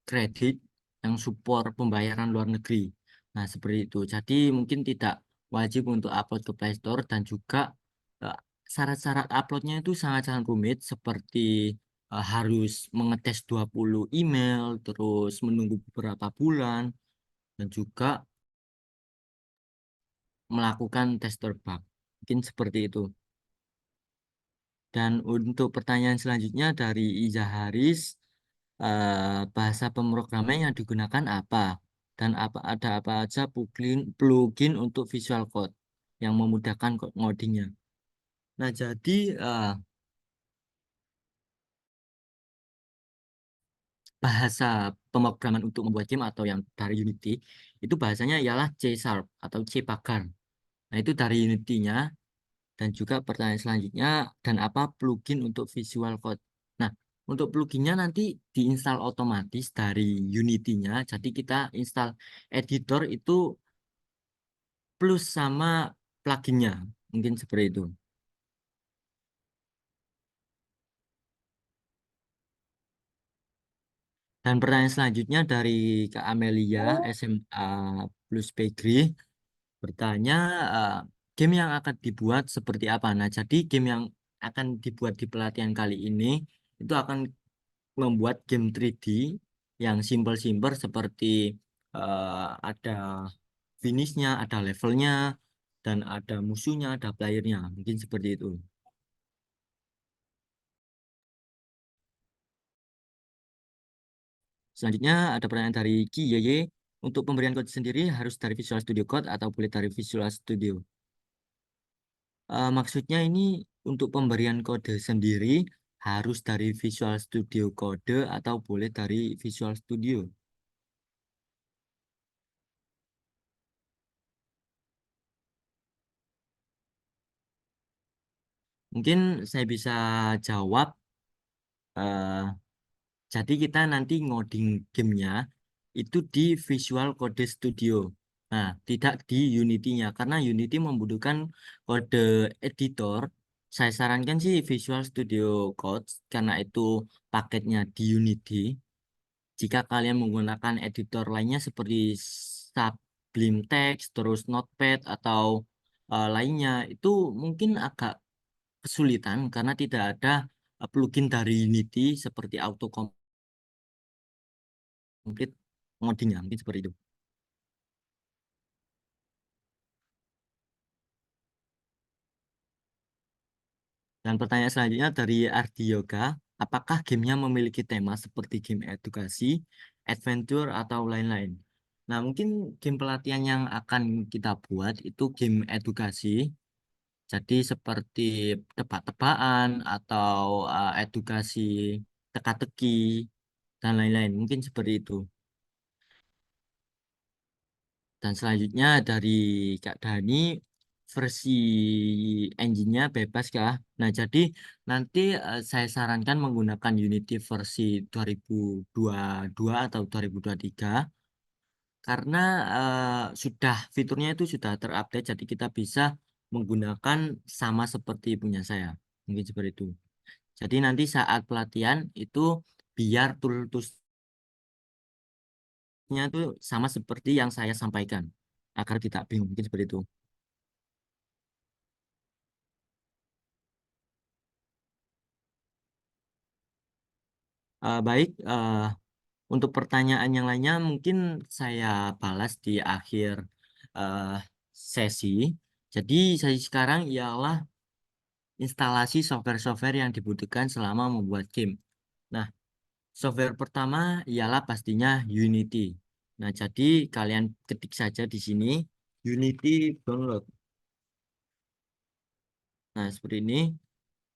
kredit yang support pembayaran luar negeri. Nah, seperti itu. Jadi mungkin tidak wajib untuk upload ke Play Store dan juga eh, syarat-syarat uploadnya itu sangat-sangat rumit seperti harus mengetes 20 email, terus menunggu beberapa bulan, dan juga melakukan tes terbang. Mungkin seperti itu. Dan untuk pertanyaan selanjutnya dari Iza Haris, bahasa pemrograman yang digunakan apa? Dan ada apa aja plugin untuk Visual Code yang memudahkan ngodingnya. Nah, jadi bahasa pemrograman untuk membuat game atau yang dari Unity itu bahasanya ialah C Sharp atau C Pagar. Nah, itu dari Unity-nya. Dan juga pertanyaan selanjutnya, dan apa plugin untuk Visual Code? Nah, untuk pluginnya nanti diinstal otomatis dari Unity-nya. Jadi kita install editor itu plus sama pluginnya. Mungkin seperti itu. Dan pertanyaan selanjutnya dari Kak Amelia, SMA plus Pegri, bertanya eh, game yang akan dibuat seperti apa? Nah, jadi game yang akan dibuat di pelatihan kali ini itu akan membuat game 3D yang simpel-simpel seperti ada finishnya, ada levelnya, dan ada musuhnya, ada playernya. Mungkin seperti itu. Selanjutnya ada pertanyaan dari Ki Yeye. Untuk pemberian kode sendiri harus dari Visual Studio Code atau boleh dari Visual Studio? Maksudnya ini untuk pemberian kode sendiri harus dari Visual Studio Code atau boleh dari Visual Studio. Mungkin saya bisa jawab, eh, jadi kita nanti ngoding gamenya itu di Visual Code Studio. Nah, tidak di Unity-nya, karena Unity membutuhkan kode editor. Saya sarankan sih Visual Studio Code, karena itu paketnya di Unity. Jika kalian menggunakan editor lainnya seperti Sublime Text, terus Notepad, atau lainnya, itu mungkin agak kesulitan karena tidak ada plugin dari Unity seperti autocomplete ngodingnya, mungkin seperti itu. Dan pertanyaan selanjutnya dari Ardi Yoga, apakah gamenya memiliki tema seperti game edukasi, adventure, atau lain-lain? Nah, mungkin game pelatihan yang akan kita buat itu game edukasi, jadi seperti tebak-tebakan atau edukasi teka-teki dan lain-lain, mungkin seperti itu. Dan selanjutnya dari Kak Dani, versi engine-nya bebas kah? Nah, jadi nanti saya sarankan menggunakan Unity versi 2022 atau 2023 karena sudah fiturnya itu sudah terupdate, jadi kita bisa menggunakan sama seperti punya saya. Mungkin seperti itu. Jadi nanti saat pelatihan itu biar tool-toolsnya itu sama seperti yang saya sampaikan agar tidak bingung. Mungkin seperti itu. Baik, untuk pertanyaan yang lainnya mungkin saya balas di akhir eh, sesi. Jadi sesi sekarang ialah instalasi software-software yang dibutuhkan selama membuat game. Nah, software pertama ialah pastinya Unity. Nah, jadi kalian ketik saja di sini Unity download. Nah, seperti ini.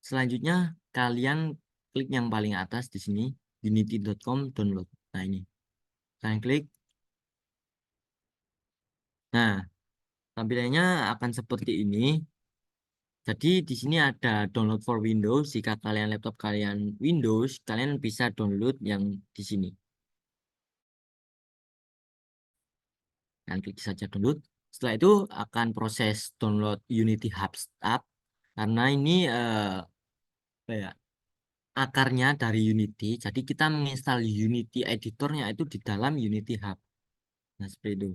Selanjutnya kalian klik yang paling atas di sini unity.com download. Nah, ini. Kalian klik. Nah, tampilannya akan seperti ini. Jadi di sini ada download for Windows. Jika kalian laptop kalian Windows, kalian bisa download yang di sini. Dan klik saja download. Setelah itu akan proses download Unity Hub Start. Karena ini apa ya, akarnya dari Unity. Jadi kita menginstal Unity editornya itu di dalam Unity Hub. Nah, seperti itu.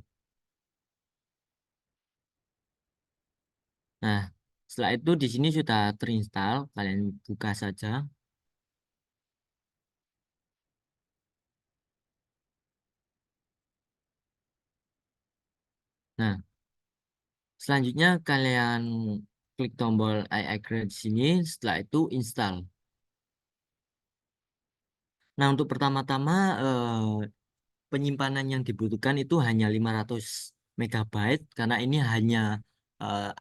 Nah, setelah itu di sini sudah terinstall. Kalian buka saja. Nah, selanjutnya kalian klik tombol I agree di sini, setelah itu install. Nah, untuk pertama-tama penyimpanan yang dibutuhkan itu hanya 500 megabyte karena ini hanya eh,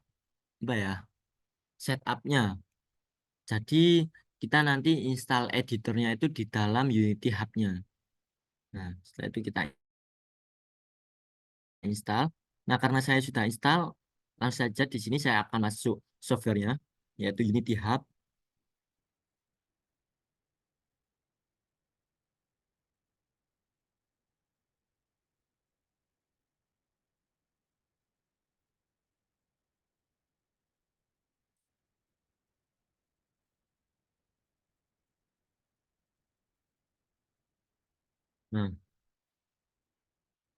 apa ya, setupnya. Jadi kita nanti install editornya itu di dalam Unity Hub-nya. Nah, setelah itu kita install. Nah, karena saya sudah install, langsung saja di sini saya akan masuk softwarenya, yaitu Unity Hub. Nah,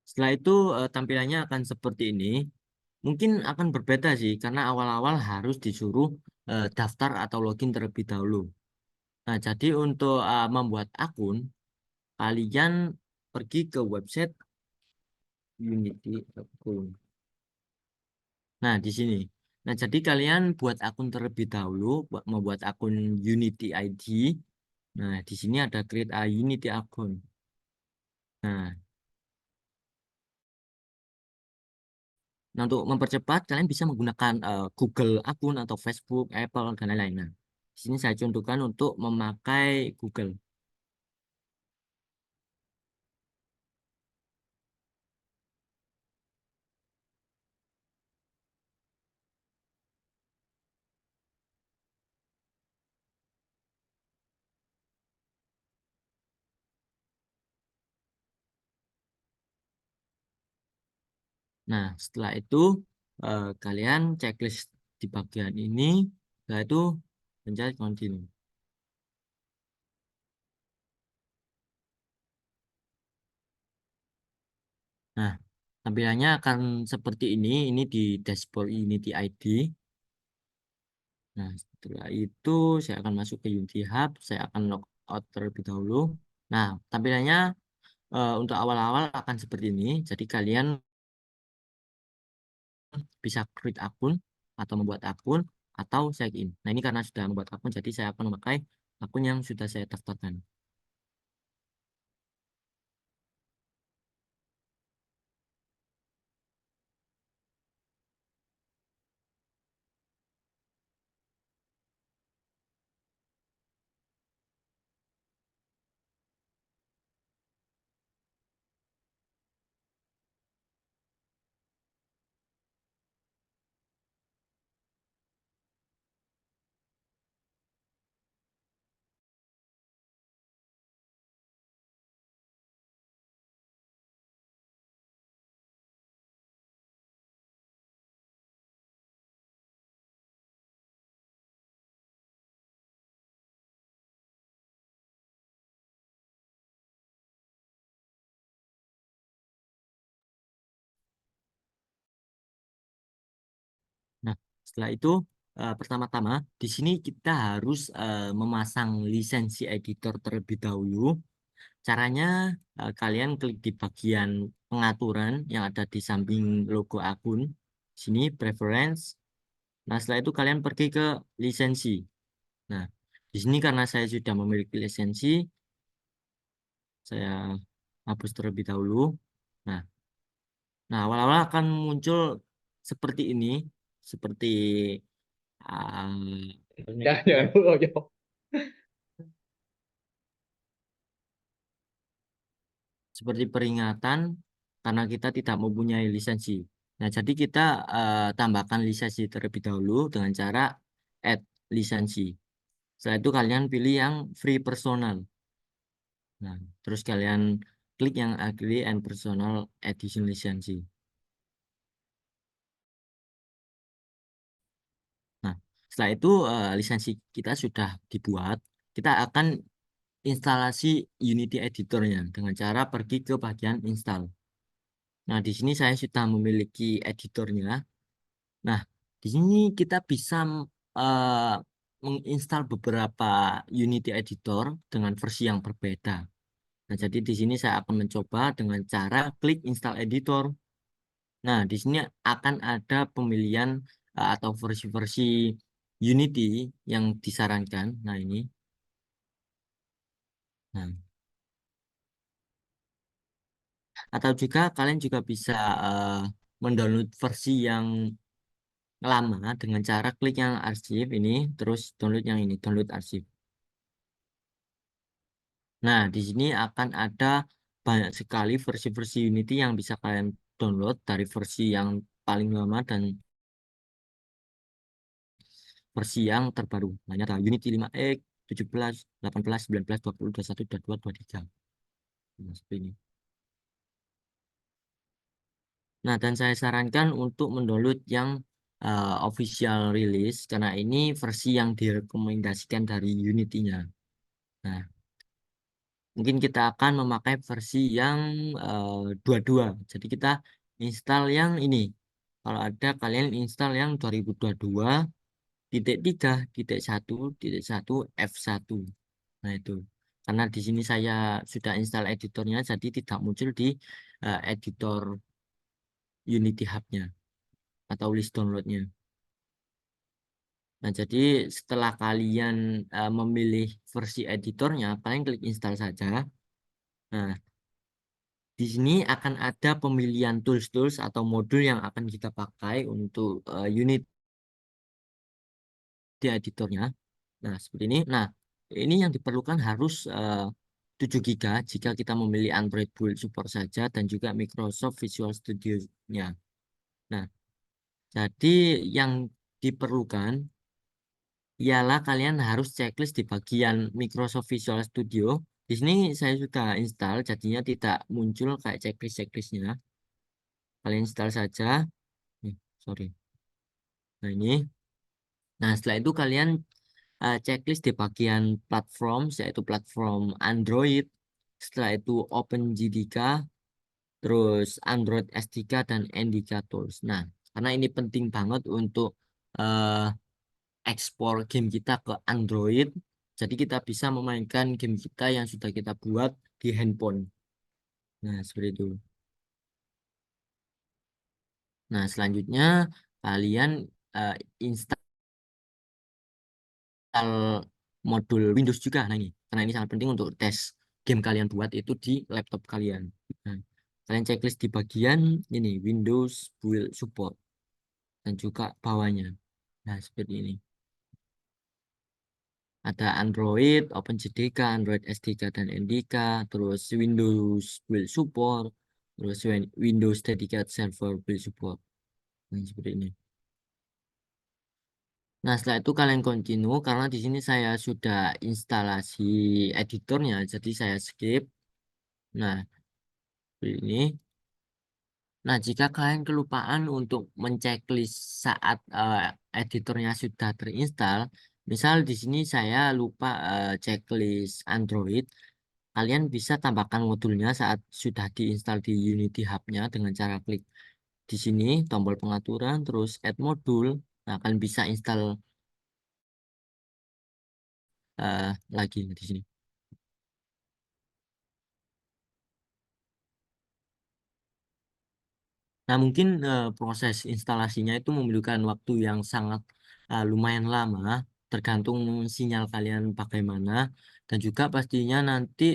setelah itu tampilannya akan seperti ini. Mungkin akan berbeda sih, karena awal-awal harus disuruh daftar atau login terlebih dahulu. Nah, jadi untuk membuat akun, kalian pergi ke website Unity akun. Nah, di sini. Nah, jadi kalian buat akun terlebih dahulu, membuat akun Unity ID. Nah, di sini ada create a Unity akun. Nah, untuk mempercepat, kalian bisa menggunakan Google akun atau Facebook, Apple, dan lain-lain. Nah, di sini saya contohkan untuk memakai Google. Nah, setelah itu kalian checklist di bagian ini, setelah itu pencet continue. Nah, tampilannya akan seperti ini di dashboard Unity ID. Nah, setelah itu saya akan masuk ke Unity Hub, saya akan log out terlebih dahulu. Nah, tampilannya untuk awal-awal akan seperti ini. Jadi kalian bisa create akun atau membuat akun atau sign in. Nah, ini karena sudah membuat akun, jadi saya akan memakai akun yang sudah saya daftarkan. Nah, setelah itu pertama-tama di sini kita harus memasang lisensi editor terlebih dahulu. Caranya kalian klik di bagian pengaturan yang ada di samping logo akun. Sini preference. Nah, setelah itu kalian pergi ke lisensi. Nah, di sini karena saya sudah memiliki lisensi, saya hapus terlebih dahulu. Nah, awal-awal akan muncul seperti ini, seperti Jangan dulu, jawab. seperti peringatan karena kita tidak mempunyai lisensi. Nah, jadi kita tambahkan lisensi terlebih dahulu dengan cara add lisensi. Setelah itu kalian pilih yang free personal. Nah, terus kalian klik yang agree and personal edition lisensi. Nah, setelah itu lisensi kita sudah dibuat. Kita akan instalasi Unity Editornya dengan cara pergi ke bagian install. Nah, di sini saya sudah memiliki editornya. Nah, di sini kita bisa eh, menginstal beberapa Unity Editor dengan versi yang berbeda. Nah, jadi di sini saya akan mencoba dengan cara klik install editor. Nah, di sini akan ada pemilihan atau versi-versi Unity yang disarankan. Nah, ini. Nah, atau juga kalian juga bisa mendownload versi yang lama dengan cara klik yang arsip ini, terus download yang ini, download arsip. Nah, di sini akan ada banyak sekali versi-versi Unity yang bisa kalian download dari versi yang paling lama dan versi yang terbaru. Banyak ada Unity 5X, 17, 18, 19, 20, 21, 22, 23. Nah, seperti ini. Nah, dan saya sarankan untuk mendownload yang official release karena ini versi yang direkomendasikan dari Unity-nya. Nah, mungkin kita akan memakai versi yang 22. Jadi kita install yang ini. Kalau ada kalian install yang 2022.3.1.1 F1. Nah, itu. Karena di sini saya sudah install editornya jadi tidak muncul di editor Unity Hub-nya atau list download-nya. Nah, jadi setelah kalian memilih versi editornya, kalian klik install saja. Nah, di sini akan ada pemilihan tools-tools atau modul yang akan kita pakai untuk unit di editornya. Nah, seperti ini. Nah, ini yang diperlukan harus 7 GB jika kita memilih Android Build Support saja dan juga Microsoft Visual Studio-nya. Nah, jadi yang diperlukan ialah kalian harus checklist di bagian Microsoft Visual Studio. Di sini saya sudah install, jadinya tidak muncul kayak checklist-checklistnya. Kalian install saja. Sorry. Nah, ini. Nah, setelah itu kalian checklist di bagian platform, yaitu platform Android. Setelah itu OpenJDK, terus Android S3 dan NDK Tools. Nah, karena ini penting banget untuk eh, ekspor game kita ke Android, jadi kita bisa memainkan game kita yang sudah kita buat di handphone. Nah, seperti itu. Nah, selanjutnya kalian eh, install modul Windows juga. Nah, ini karena ini sangat penting untuk tes game kalian buat itu di laptop kalian. Nah, kalian checklist di bagian ini Windows Build Support dan juga bawahnya. Nah, seperti ini. Ada Android, OpenJDK, Android S3 dan NDK, terus Windows Build Support, terus Windows Dedicated Server Build Support. Nah, seperti ini. Nah, setelah itu kalian continue karena di sini saya sudah instalasi editornya, jadi saya skip. Nah, ini. Nah, jika kalian kelupaan untuk menceklis saat editornya sudah terinstall, misal di sini saya lupa checklist Android, kalian bisa tambahkan modulnya saat sudah diinstal di Unity Hub-nya dengan cara klik di sini tombol pengaturan, terus add modul. Nah, kalian bisa install lagi di sini. Nah, mungkin proses instalasinya itu memerlukan waktu yang sangat lumayan lama, tergantung sinyal kalian bagaimana, dan juga pastinya nanti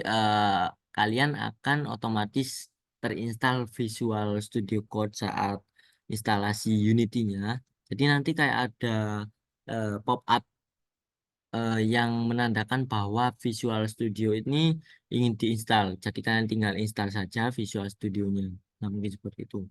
kalian akan otomatis terinstall Visual Studio Code saat instalasi Unity-nya. Jadi nanti kayak ada pop-up yang menandakan bahwa Visual Studio ini ingin diinstal. Jadi kalian tinggal install saja Visual Studio-nya. Nah, mungkin seperti itu.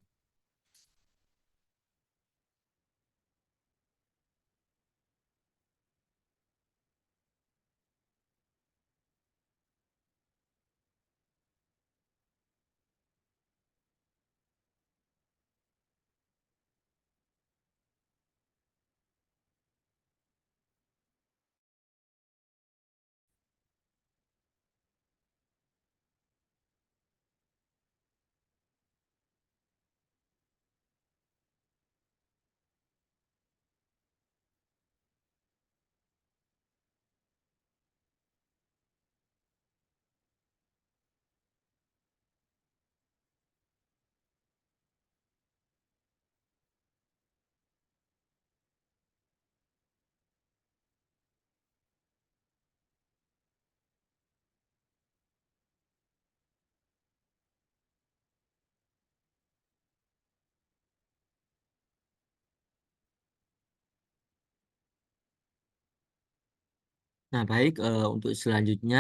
Nah, baik, untuk selanjutnya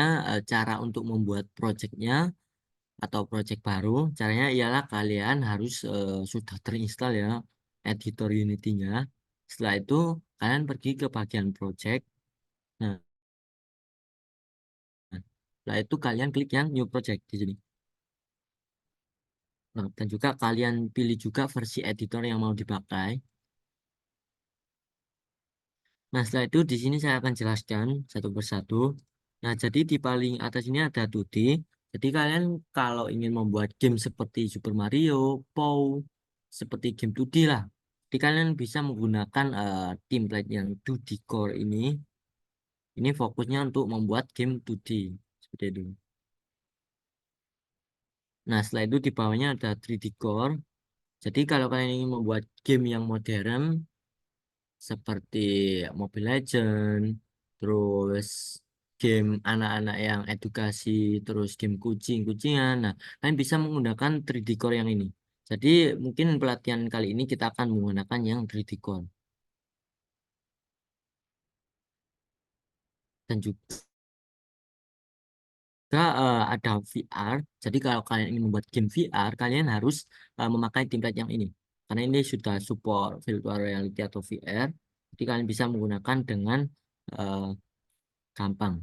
cara untuk membuat projectnya atau project baru, caranya ialah kalian harus sudah terinstall ya editor Unity-nya. Setelah itu kalian pergi ke bagian project. Nah, setelah itu kalian klik yang new project di sini. Nah, dan juga kalian pilih juga versi editor yang mau dipakai. Nah, setelah itu di sini saya akan jelaskan satu persatu. Nah, jadi di paling atas ini ada 2D. Jadi kalian kalau ingin membuat game seperti Super Mario, POW, seperti game 2D lah. Jadi kalian bisa menggunakan template yang 2D Core ini. Ini fokusnya untuk membuat game 2D. Seperti itu. Nah, setelah itu di bawahnya ada 3D Core. Jadi kalau kalian ingin membuat game yang modern, seperti Mobile Legend, terus game anak-anak yang edukasi, terus game kucing-kucingan. Nah, kalian bisa menggunakan 3D Core yang ini. Jadi mungkin pelatihan kali ini kita akan menggunakan yang 3D Core. Dan juga ada VR. Jadi kalau kalian ingin membuat game VR, kalian harus memakai template yang ini. Karena ini sudah support virtual reality atau VR. Jadi kalian bisa menggunakan dengan eh, gampang.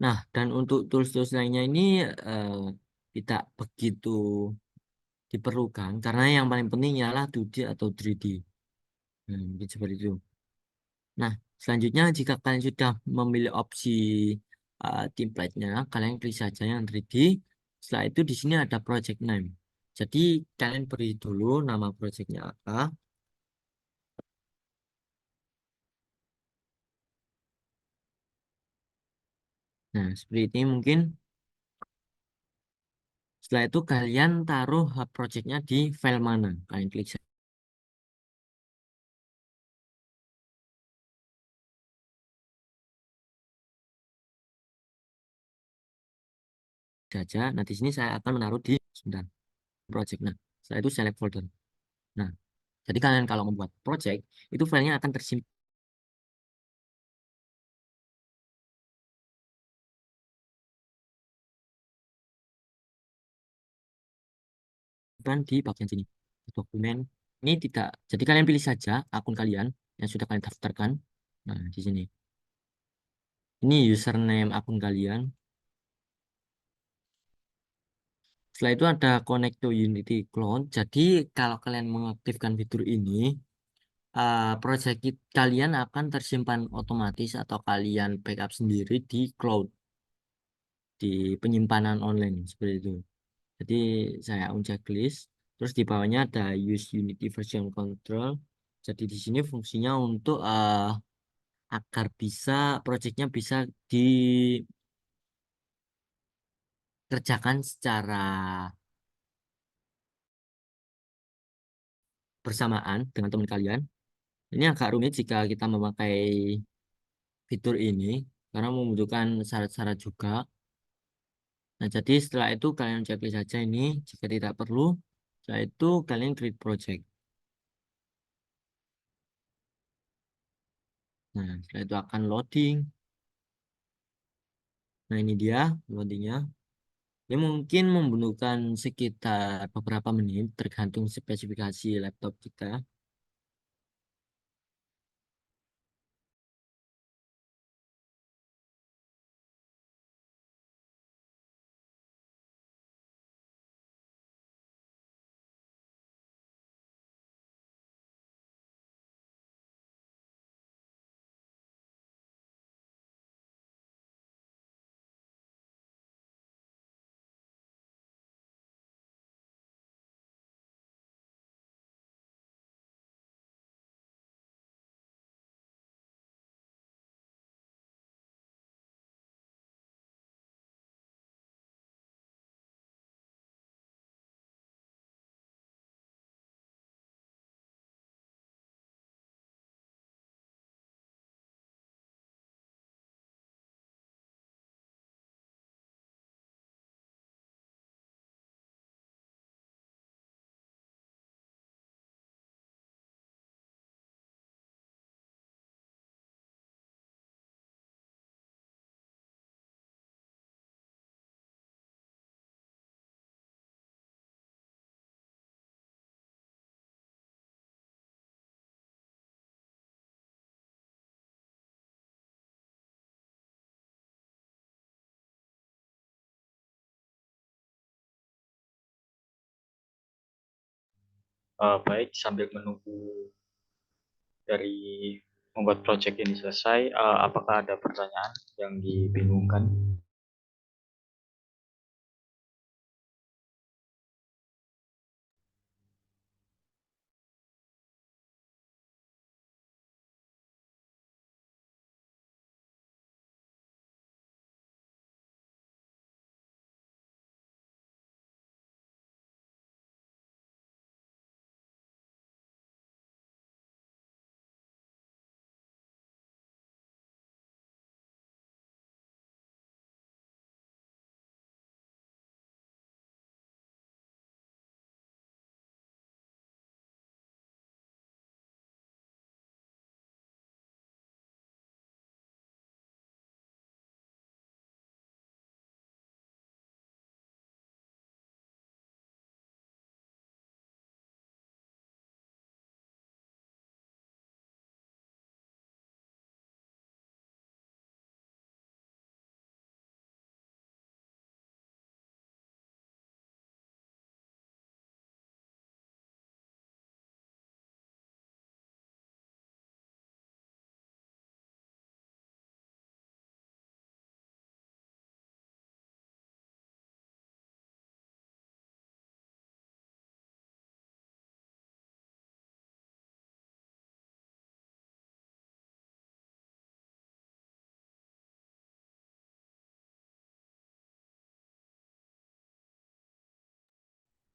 Nah, dan untuk tools-tools lainnya ini tidak begitu diperlukan karena yang paling penting ialah 2D atau 3D. Mungkin seperti itu. Nah, selanjutnya jika kalian sudah memilih opsi template-nya, kalian klik saja yang 3D. Setelah itu di sini ada project name. Jadi kalian beri dulu nama projectnya apa. Nah, seperti ini mungkin. Setelah itu kalian taruh projectnya di file mana. Kalian klik saja. Nah, di sini saya akan menaruh di sebentar, project. Nah, setelah itu select folder. Nah, jadi kalian kalau membuat project, itu filenya akan tersimpan di bagian sini. Dokumen ini tidak. Jadi kalian pilih saja akun kalian yang sudah kalian daftarkan. Nah, di sini. Ini username akun kalian. Setelah itu ada connect to Unity Cloud. Jadi kalau kalian mengaktifkan fitur ini, project kalian akan tersimpan otomatis atau kalian backup sendiri di cloud, di penyimpanan online seperti itu. Jadi saya unchecklist. Terus di bawahnya ada use Unity version control. Jadi di sini fungsinya untuk agar bisa projectnya bisa dikerjakan secara bersamaan dengan teman kalian. Ini agak rumit jika kita memakai fitur ini karena membutuhkan syarat-syarat juga. Nah, jadi setelah itu kalian checklist saja ini jika tidak perlu. Setelah itu kalian create project. Nah, setelah itu akan loading. Nah, ini dia loadingnya. Ini mungkin membutuhkan sekitar beberapa menit tergantung spesifikasi laptop kita. Baik, sambil menunggu dari membuat project ini selesai, apakah ada pertanyaan yang dibingungkan?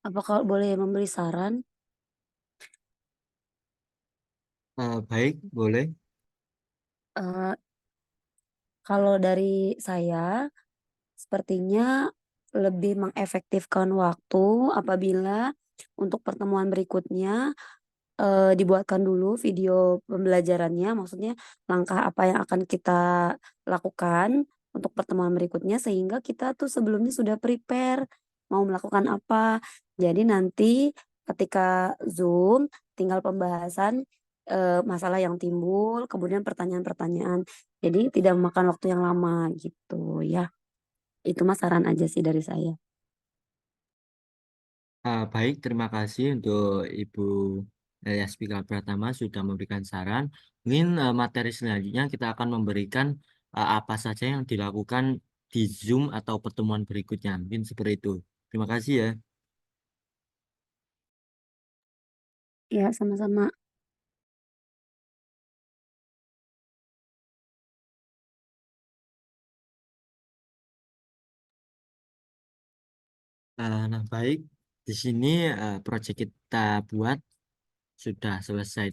Apakah boleh memberi saran? Baik, boleh. Eh, Kalau dari saya, sepertinya lebih mengefektifkan waktu apabila untuk pertemuan berikutnya dibuatkan dulu video pembelajarannya, maksudnya langkah apa yang akan kita lakukan untuk pertemuan berikutnya, sehingga kita tuh sebelumnya sudah prepare mau melakukan apa. Jadi nanti ketika Zoom tinggal pembahasan masalah yang timbul, kemudian pertanyaan-pertanyaan. Jadi tidak memakan waktu yang lama gitu ya. Itu mah saran aja sih dari saya. Baik, terima kasih untuk Ibu Elia Spikal Pratama sudah memberikan saran. Mungkin materi selanjutnya kita akan memberikan apa saja yang dilakukan di Zoom atau pertemuan berikutnya. Mungkin seperti itu. Terima kasih ya. Ya, sama-sama. Nah, baik. Di sini proyek kita buat sudah selesai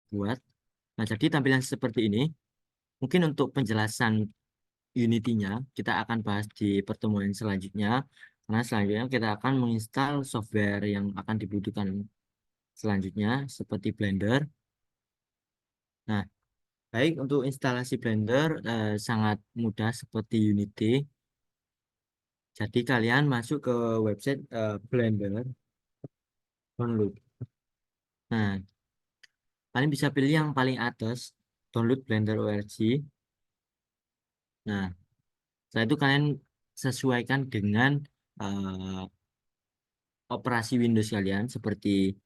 terbuat. Nah, jadi tampilan seperti ini. Mungkin untuk penjelasan Unity-nya kita akan bahas di pertemuan selanjutnya. Karena selanjutnya kita akan menginstal software yang akan dibutuhkan selanjutnya seperti Blender. Nah, baik untuk instalasi Blender sangat mudah seperti Unity. Jadi kalian masuk ke website Blender, download. Nah, kalian bisa pilih yang paling atas, download Blender ORG. Nah, setelah itu kalian sesuaikan dengan eh, operasi Windows kalian seperti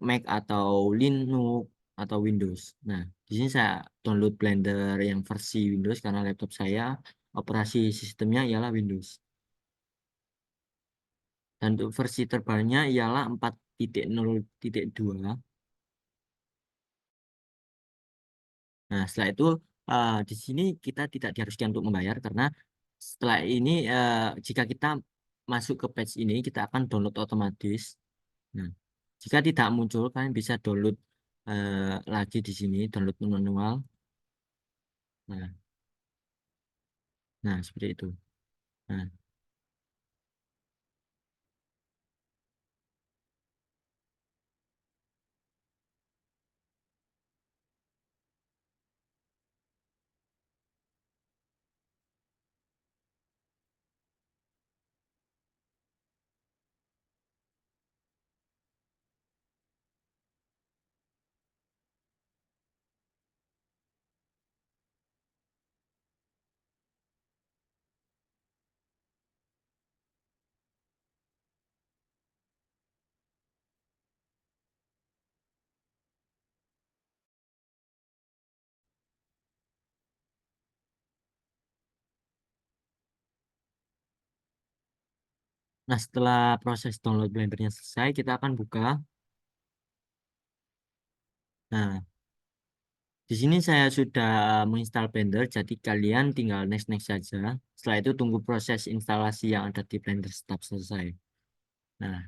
Mac atau Linux atau Windows. Nah, di sini saya download Blender yang versi Windows karena laptop saya operasi sistemnya ialah Windows. Dan untuk versi terbarunya ialah 4.0.2. Nah, setelah itu di sini kita tidak diharuskan untuk membayar karena setelah ini jika kita masuk ke page ini kita akan download otomatis. Nah, jika tidak muncul, kalian bisa download lagi di sini, download manual. Nah, nah seperti itu. Nah, nah, setelah proses download Blendernya selesai, kita akan buka. Nah, di sini saya sudah menginstal Blender, jadi kalian tinggal next-next saja. Setelah itu tunggu proses instalasi yang ada di Blender stop selesai. Nah,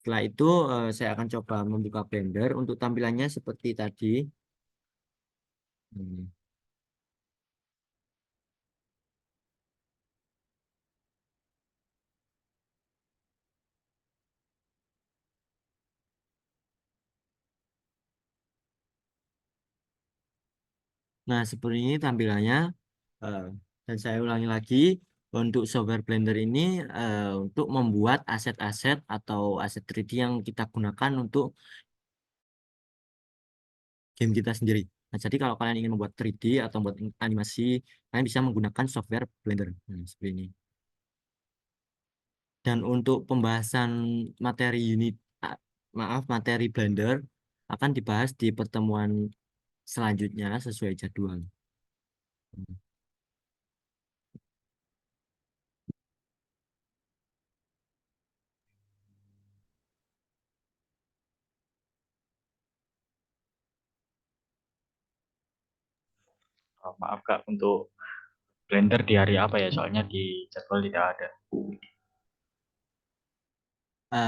setelah itu saya akan coba membuka Blender untuk tampilannya seperti tadi. Hmm. Nah, seperti ini tampilannya. Eh, dan saya ulangi lagi, untuk software Blender ini untuk membuat aset-aset atau aset 3D yang kita gunakan untuk game kita sendiri. Nah, jadi kalau kalian ingin membuat 3D atau membuat animasi, kalian bisa menggunakan software Blender. Nah, seperti ini. Dan untuk pembahasan materi maaf, materi Blender akan dibahas di pertemuan selanjutnya sesuai jadwal. Maaf Kak untuk Blender di hari apa ya? Soalnya di jadwal tidak ada.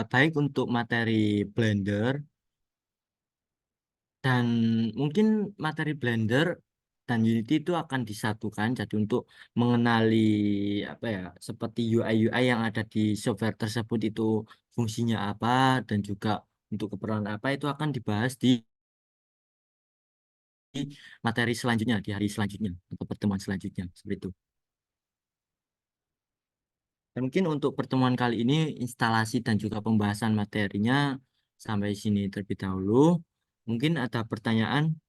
Baik untuk materi Blender dan mungkin materi Blender dan Unity itu akan disatukan. Jadi untuk mengenali apa ya, seperti UI yang ada di software tersebut itu fungsinya apa dan juga untuk keperluan apa itu akan dibahas di materi selanjutnya, di hari selanjutnya atau pertemuan selanjutnya seperti itu. Dan mungkin untuk pertemuan kali ini instalasi dan juga pembahasan materinya sampai sini terlebih dahulu. Mungkin ada pertanyaan.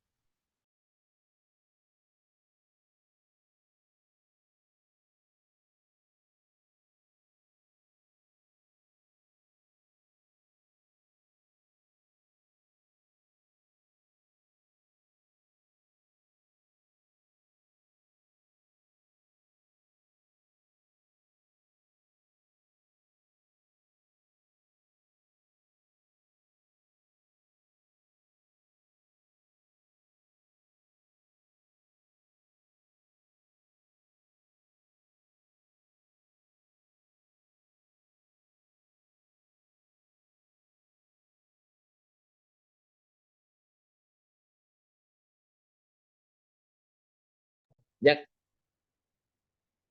Ya,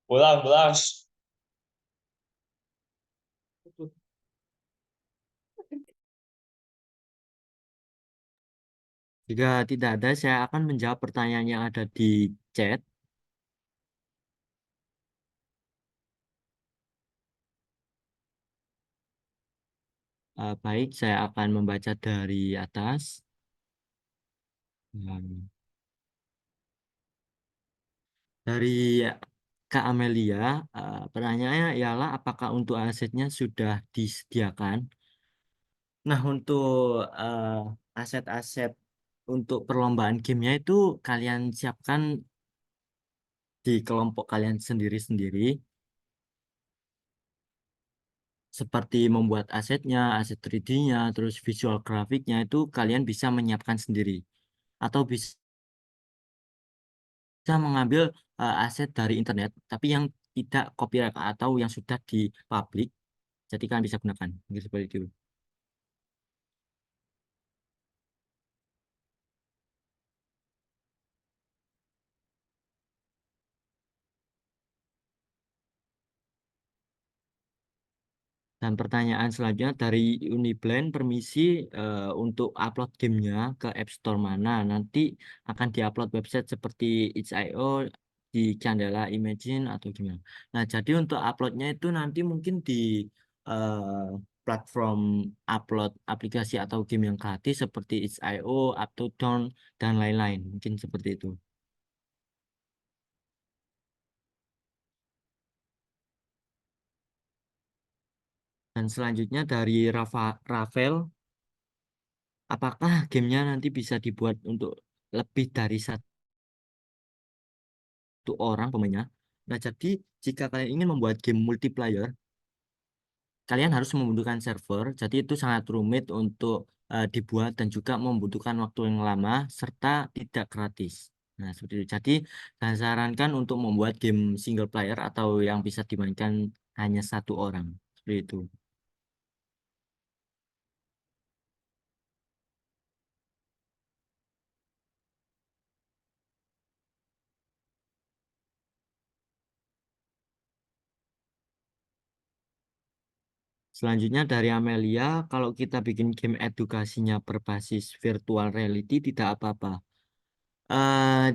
pulang, pulang. Jika tidak ada, saya akan menjawab pertanyaan yang ada di chat. Baik, saya akan membaca dari atas. Dari Kak Amelia, pertanyaannya ialah apakah untuk asetnya sudah disediakan? Nah, untuk eh, aset-aset untuk perlombaan gamenya itu kalian siapkan di kelompok kalian sendiri-sendiri, seperti membuat asetnya, aset 3D-nya, terus visual grafiknya itu kalian bisa menyiapkan sendiri. Atau bisa mengambil aset dari internet, tapi yang tidak copyright atau yang sudah dipublik, jadi kalian bisa gunakan. Mungkin seperti itu. Dan pertanyaan selanjutnya dari Uniblend, permisi untuk upload gamenya ke App Store mana? Nanti akan diupload website seperti itch.io, di Candela Imagine atau gimana? Nah, jadi untuk uploadnya itu nanti mungkin di platform upload aplikasi atau game yang gratis seperti itch.io, Uptodown, dan lain-lain. Mungkin seperti itu. Dan selanjutnya dari Rafael, apakah gamenya nanti bisa dibuat untuk lebih dari satu orang pemainnya? Nah, jadi jika kalian ingin membuat game multiplayer, kalian harus membutuhkan server. Jadi itu sangat rumit untuk dibuat dan juga membutuhkan waktu yang lama serta tidak gratis. Nah, seperti itu. Jadi, saya sarankan untuk membuat game single player atau yang bisa dimainkan hanya satu orang. Seperti itu. Selanjutnya dari Amelia, kalau kita bikin game edukasinya berbasis virtual reality tidak apa-apa.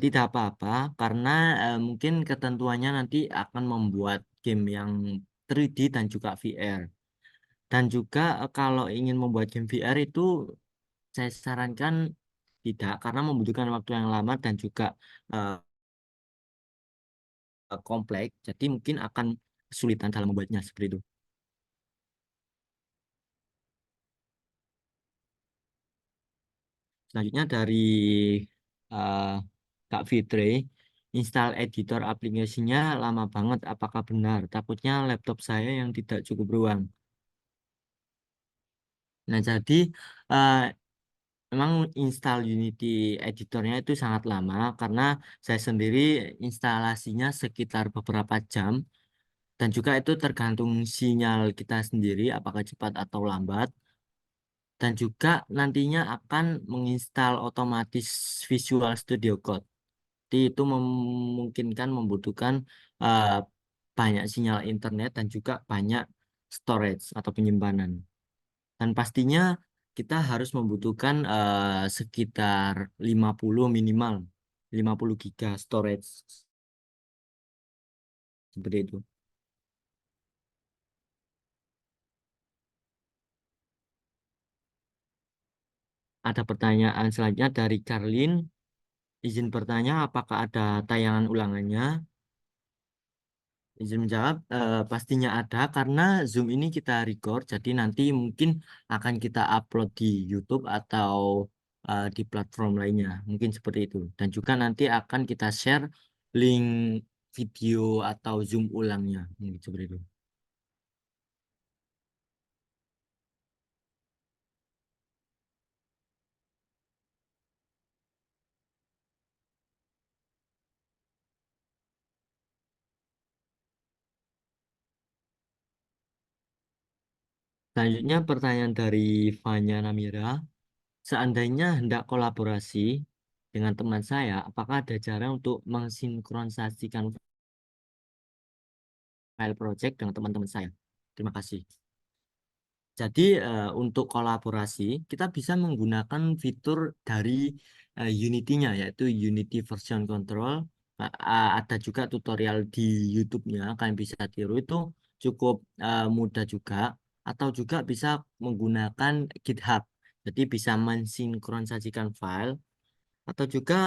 Tidak apa-apa karena mungkin ketentuannya nanti akan membuat game yang 3D dan juga VR. Dan juga kalau ingin membuat game VR itu saya sarankan tidak karena membutuhkan waktu yang lama dan juga eh, kompleks. Jadi mungkin akan kesulitan dalam membuatnya seperti itu. Selanjutnya dari eh, Kak Fitri, install editor aplikasinya lama banget. Apakah benar? Takutnya laptop saya yang tidak cukup ruang. Nah, jadi eh, memang install Unity editornya itu sangat lama karena saya sendiri instalasinya sekitar beberapa jam dan juga itu tergantung sinyal kita sendiri apakah cepat atau lambat dan juga nantinya akan menginstal otomatis Visual Studio Code. Jadi itu memungkinkan membutuhkan eh, banyak sinyal internet dan juga banyak storage atau penyimpanan. Dan pastinya kita harus membutuhkan sekitar 50 minimal 50 giga storage seperti itu. Ada pertanyaan selanjutnya dari Karlin. Izin bertanya, apakah ada tayangan ulangannya? Izin menjawab, pastinya ada karena Zoom ini kita record, jadi nanti mungkin akan kita upload di YouTube atau di platform lainnya, mungkin seperti itu. Dan juga nanti akan kita share link video atau Zoom ulangnya, mungkin seperti itu. Selanjutnya pertanyaan dari Fanya Namira. Seandainya hendak kolaborasi dengan teman saya, apakah ada cara untuk mensinkronisasikan file project dengan teman-teman saya? Terima kasih. Jadi untuk kolaborasi kita bisa menggunakan fitur dari Unity-nya yaitu Unity Version Control. Ada juga tutorial di YouTube-nya kalian bisa tiru itu cukup mudah juga atau juga bisa menggunakan GitHub. Jadi bisa mensinkronisasikan file atau juga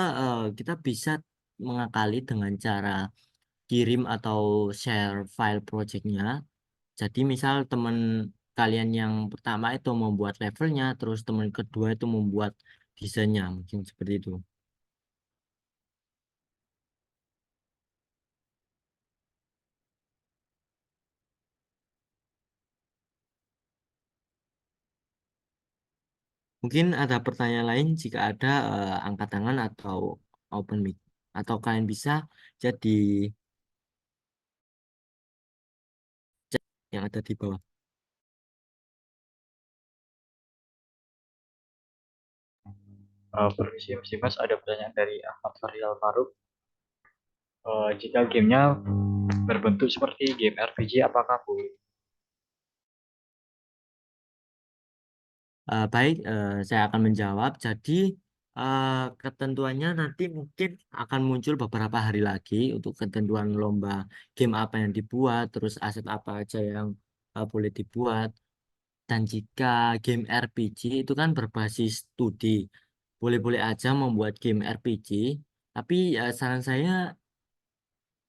kita bisa mengakali dengan cara kirim atau share file projectnya. Jadi misal teman kalian yang pertama itu membuat levelnya, terus teman kedua itu membuat desainnya, mungkin seperti itu. Mungkin ada pertanyaan lain jika ada angkat tangan atau open mic. Atau kalian bisa jadi chat yang ada di bawah. Permisi Mas, ada pertanyaan dari Ahmad Faryal Faruk. Jika gamenya berbentuk seperti game RPG, apakah boleh? Baik, saya akan menjawab. Jadi ketentuannya nanti mungkin akan muncul beberapa hari lagi untuk ketentuan lomba game apa yang dibuat, terus aset apa aja yang boleh dibuat. Dan jika game RPG itu kan berbasis 2D, boleh-boleh aja membuat game RPG. Tapi saran saya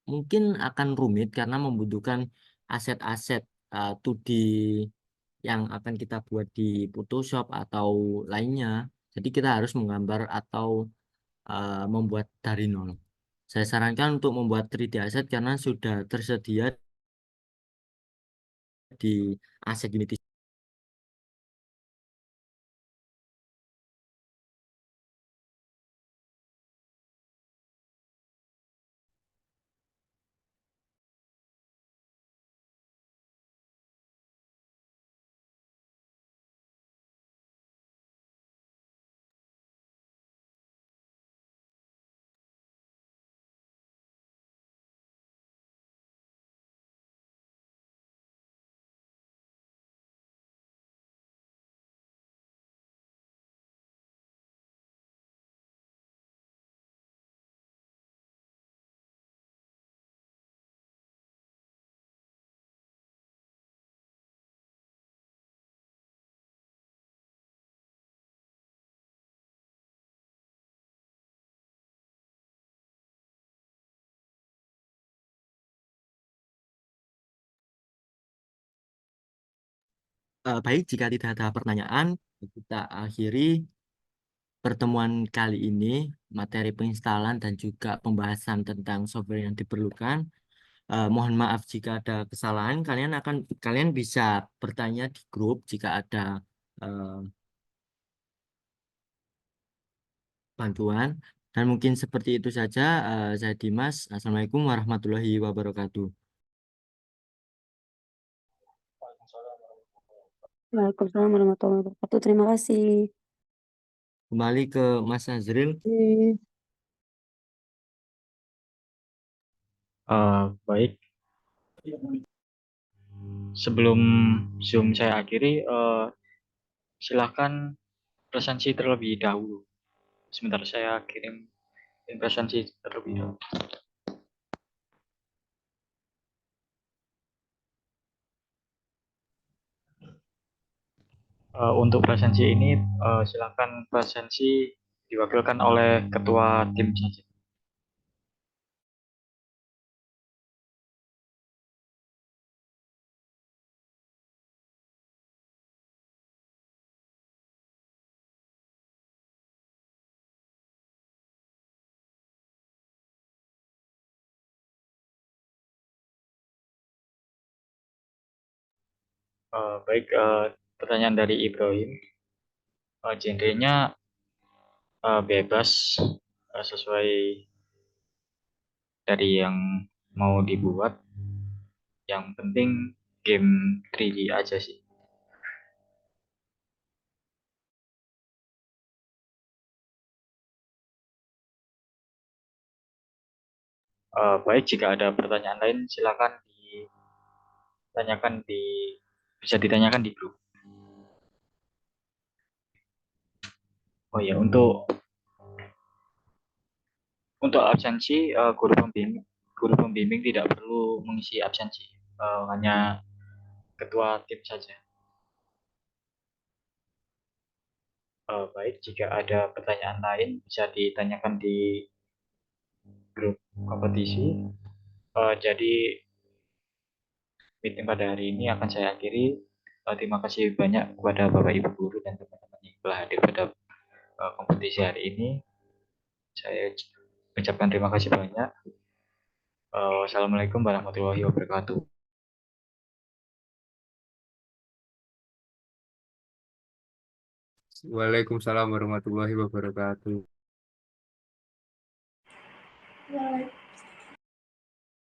mungkin akan rumit karena membutuhkan aset-aset 2D yang akan kita buat di Photoshop atau lainnya. Jadi kita harus menggambar atau membuat dari nol. Saya sarankan untuk membuat 3D asset karena sudah tersedia di aset Unity. Baik, jika tidak ada pertanyaan, kita akhiri pertemuan kali ini, materi penginstalan dan juga pembahasan tentang software yang diperlukan. Mohon maaf jika ada kesalahan. Kalian bisa bertanya di grup jika ada eh, bantuan. Dan mungkin seperti itu saja. Saya Dimas. Assalamualaikum warahmatullahi wabarakatuh. Waalaikumsalam warahmatullahi wabarakatuh. Terima kasih. Kembali ke Mas Azril. Baik, sebelum Zoom saya akhiri, silakan presensi terlebih dahulu. Sebentar saya kirim presensi terlebih dahulu. Untuk presensi ini, silakan presensi diwakilkan oleh ketua tim saja. Baik, pertanyaan dari Ibrahim. Genrenya bebas, sesuai dari yang mau dibuat. Yang penting game 3D aja sih. Baik, jika ada pertanyaan lain silakan bisa ditanyakan di grup. Oh ya, untuk absensi, guru pembimbing tidak perlu mengisi absensi, hanya ketua tim saja. Baik, jika ada pertanyaan lain bisa ditanyakan di grup kompetisi. Jadi meeting pada hari ini akan saya akhiri. Terima kasih banyak kepada Bapak Ibu guru dan teman-teman yang telah hadir pada kompetisi hari ini. Saya ucapkan terima kasih banyak. Wassalamualaikum warahmatullahi wabarakatuh. Waalaikumsalam warahmatullahi wabarakatuh.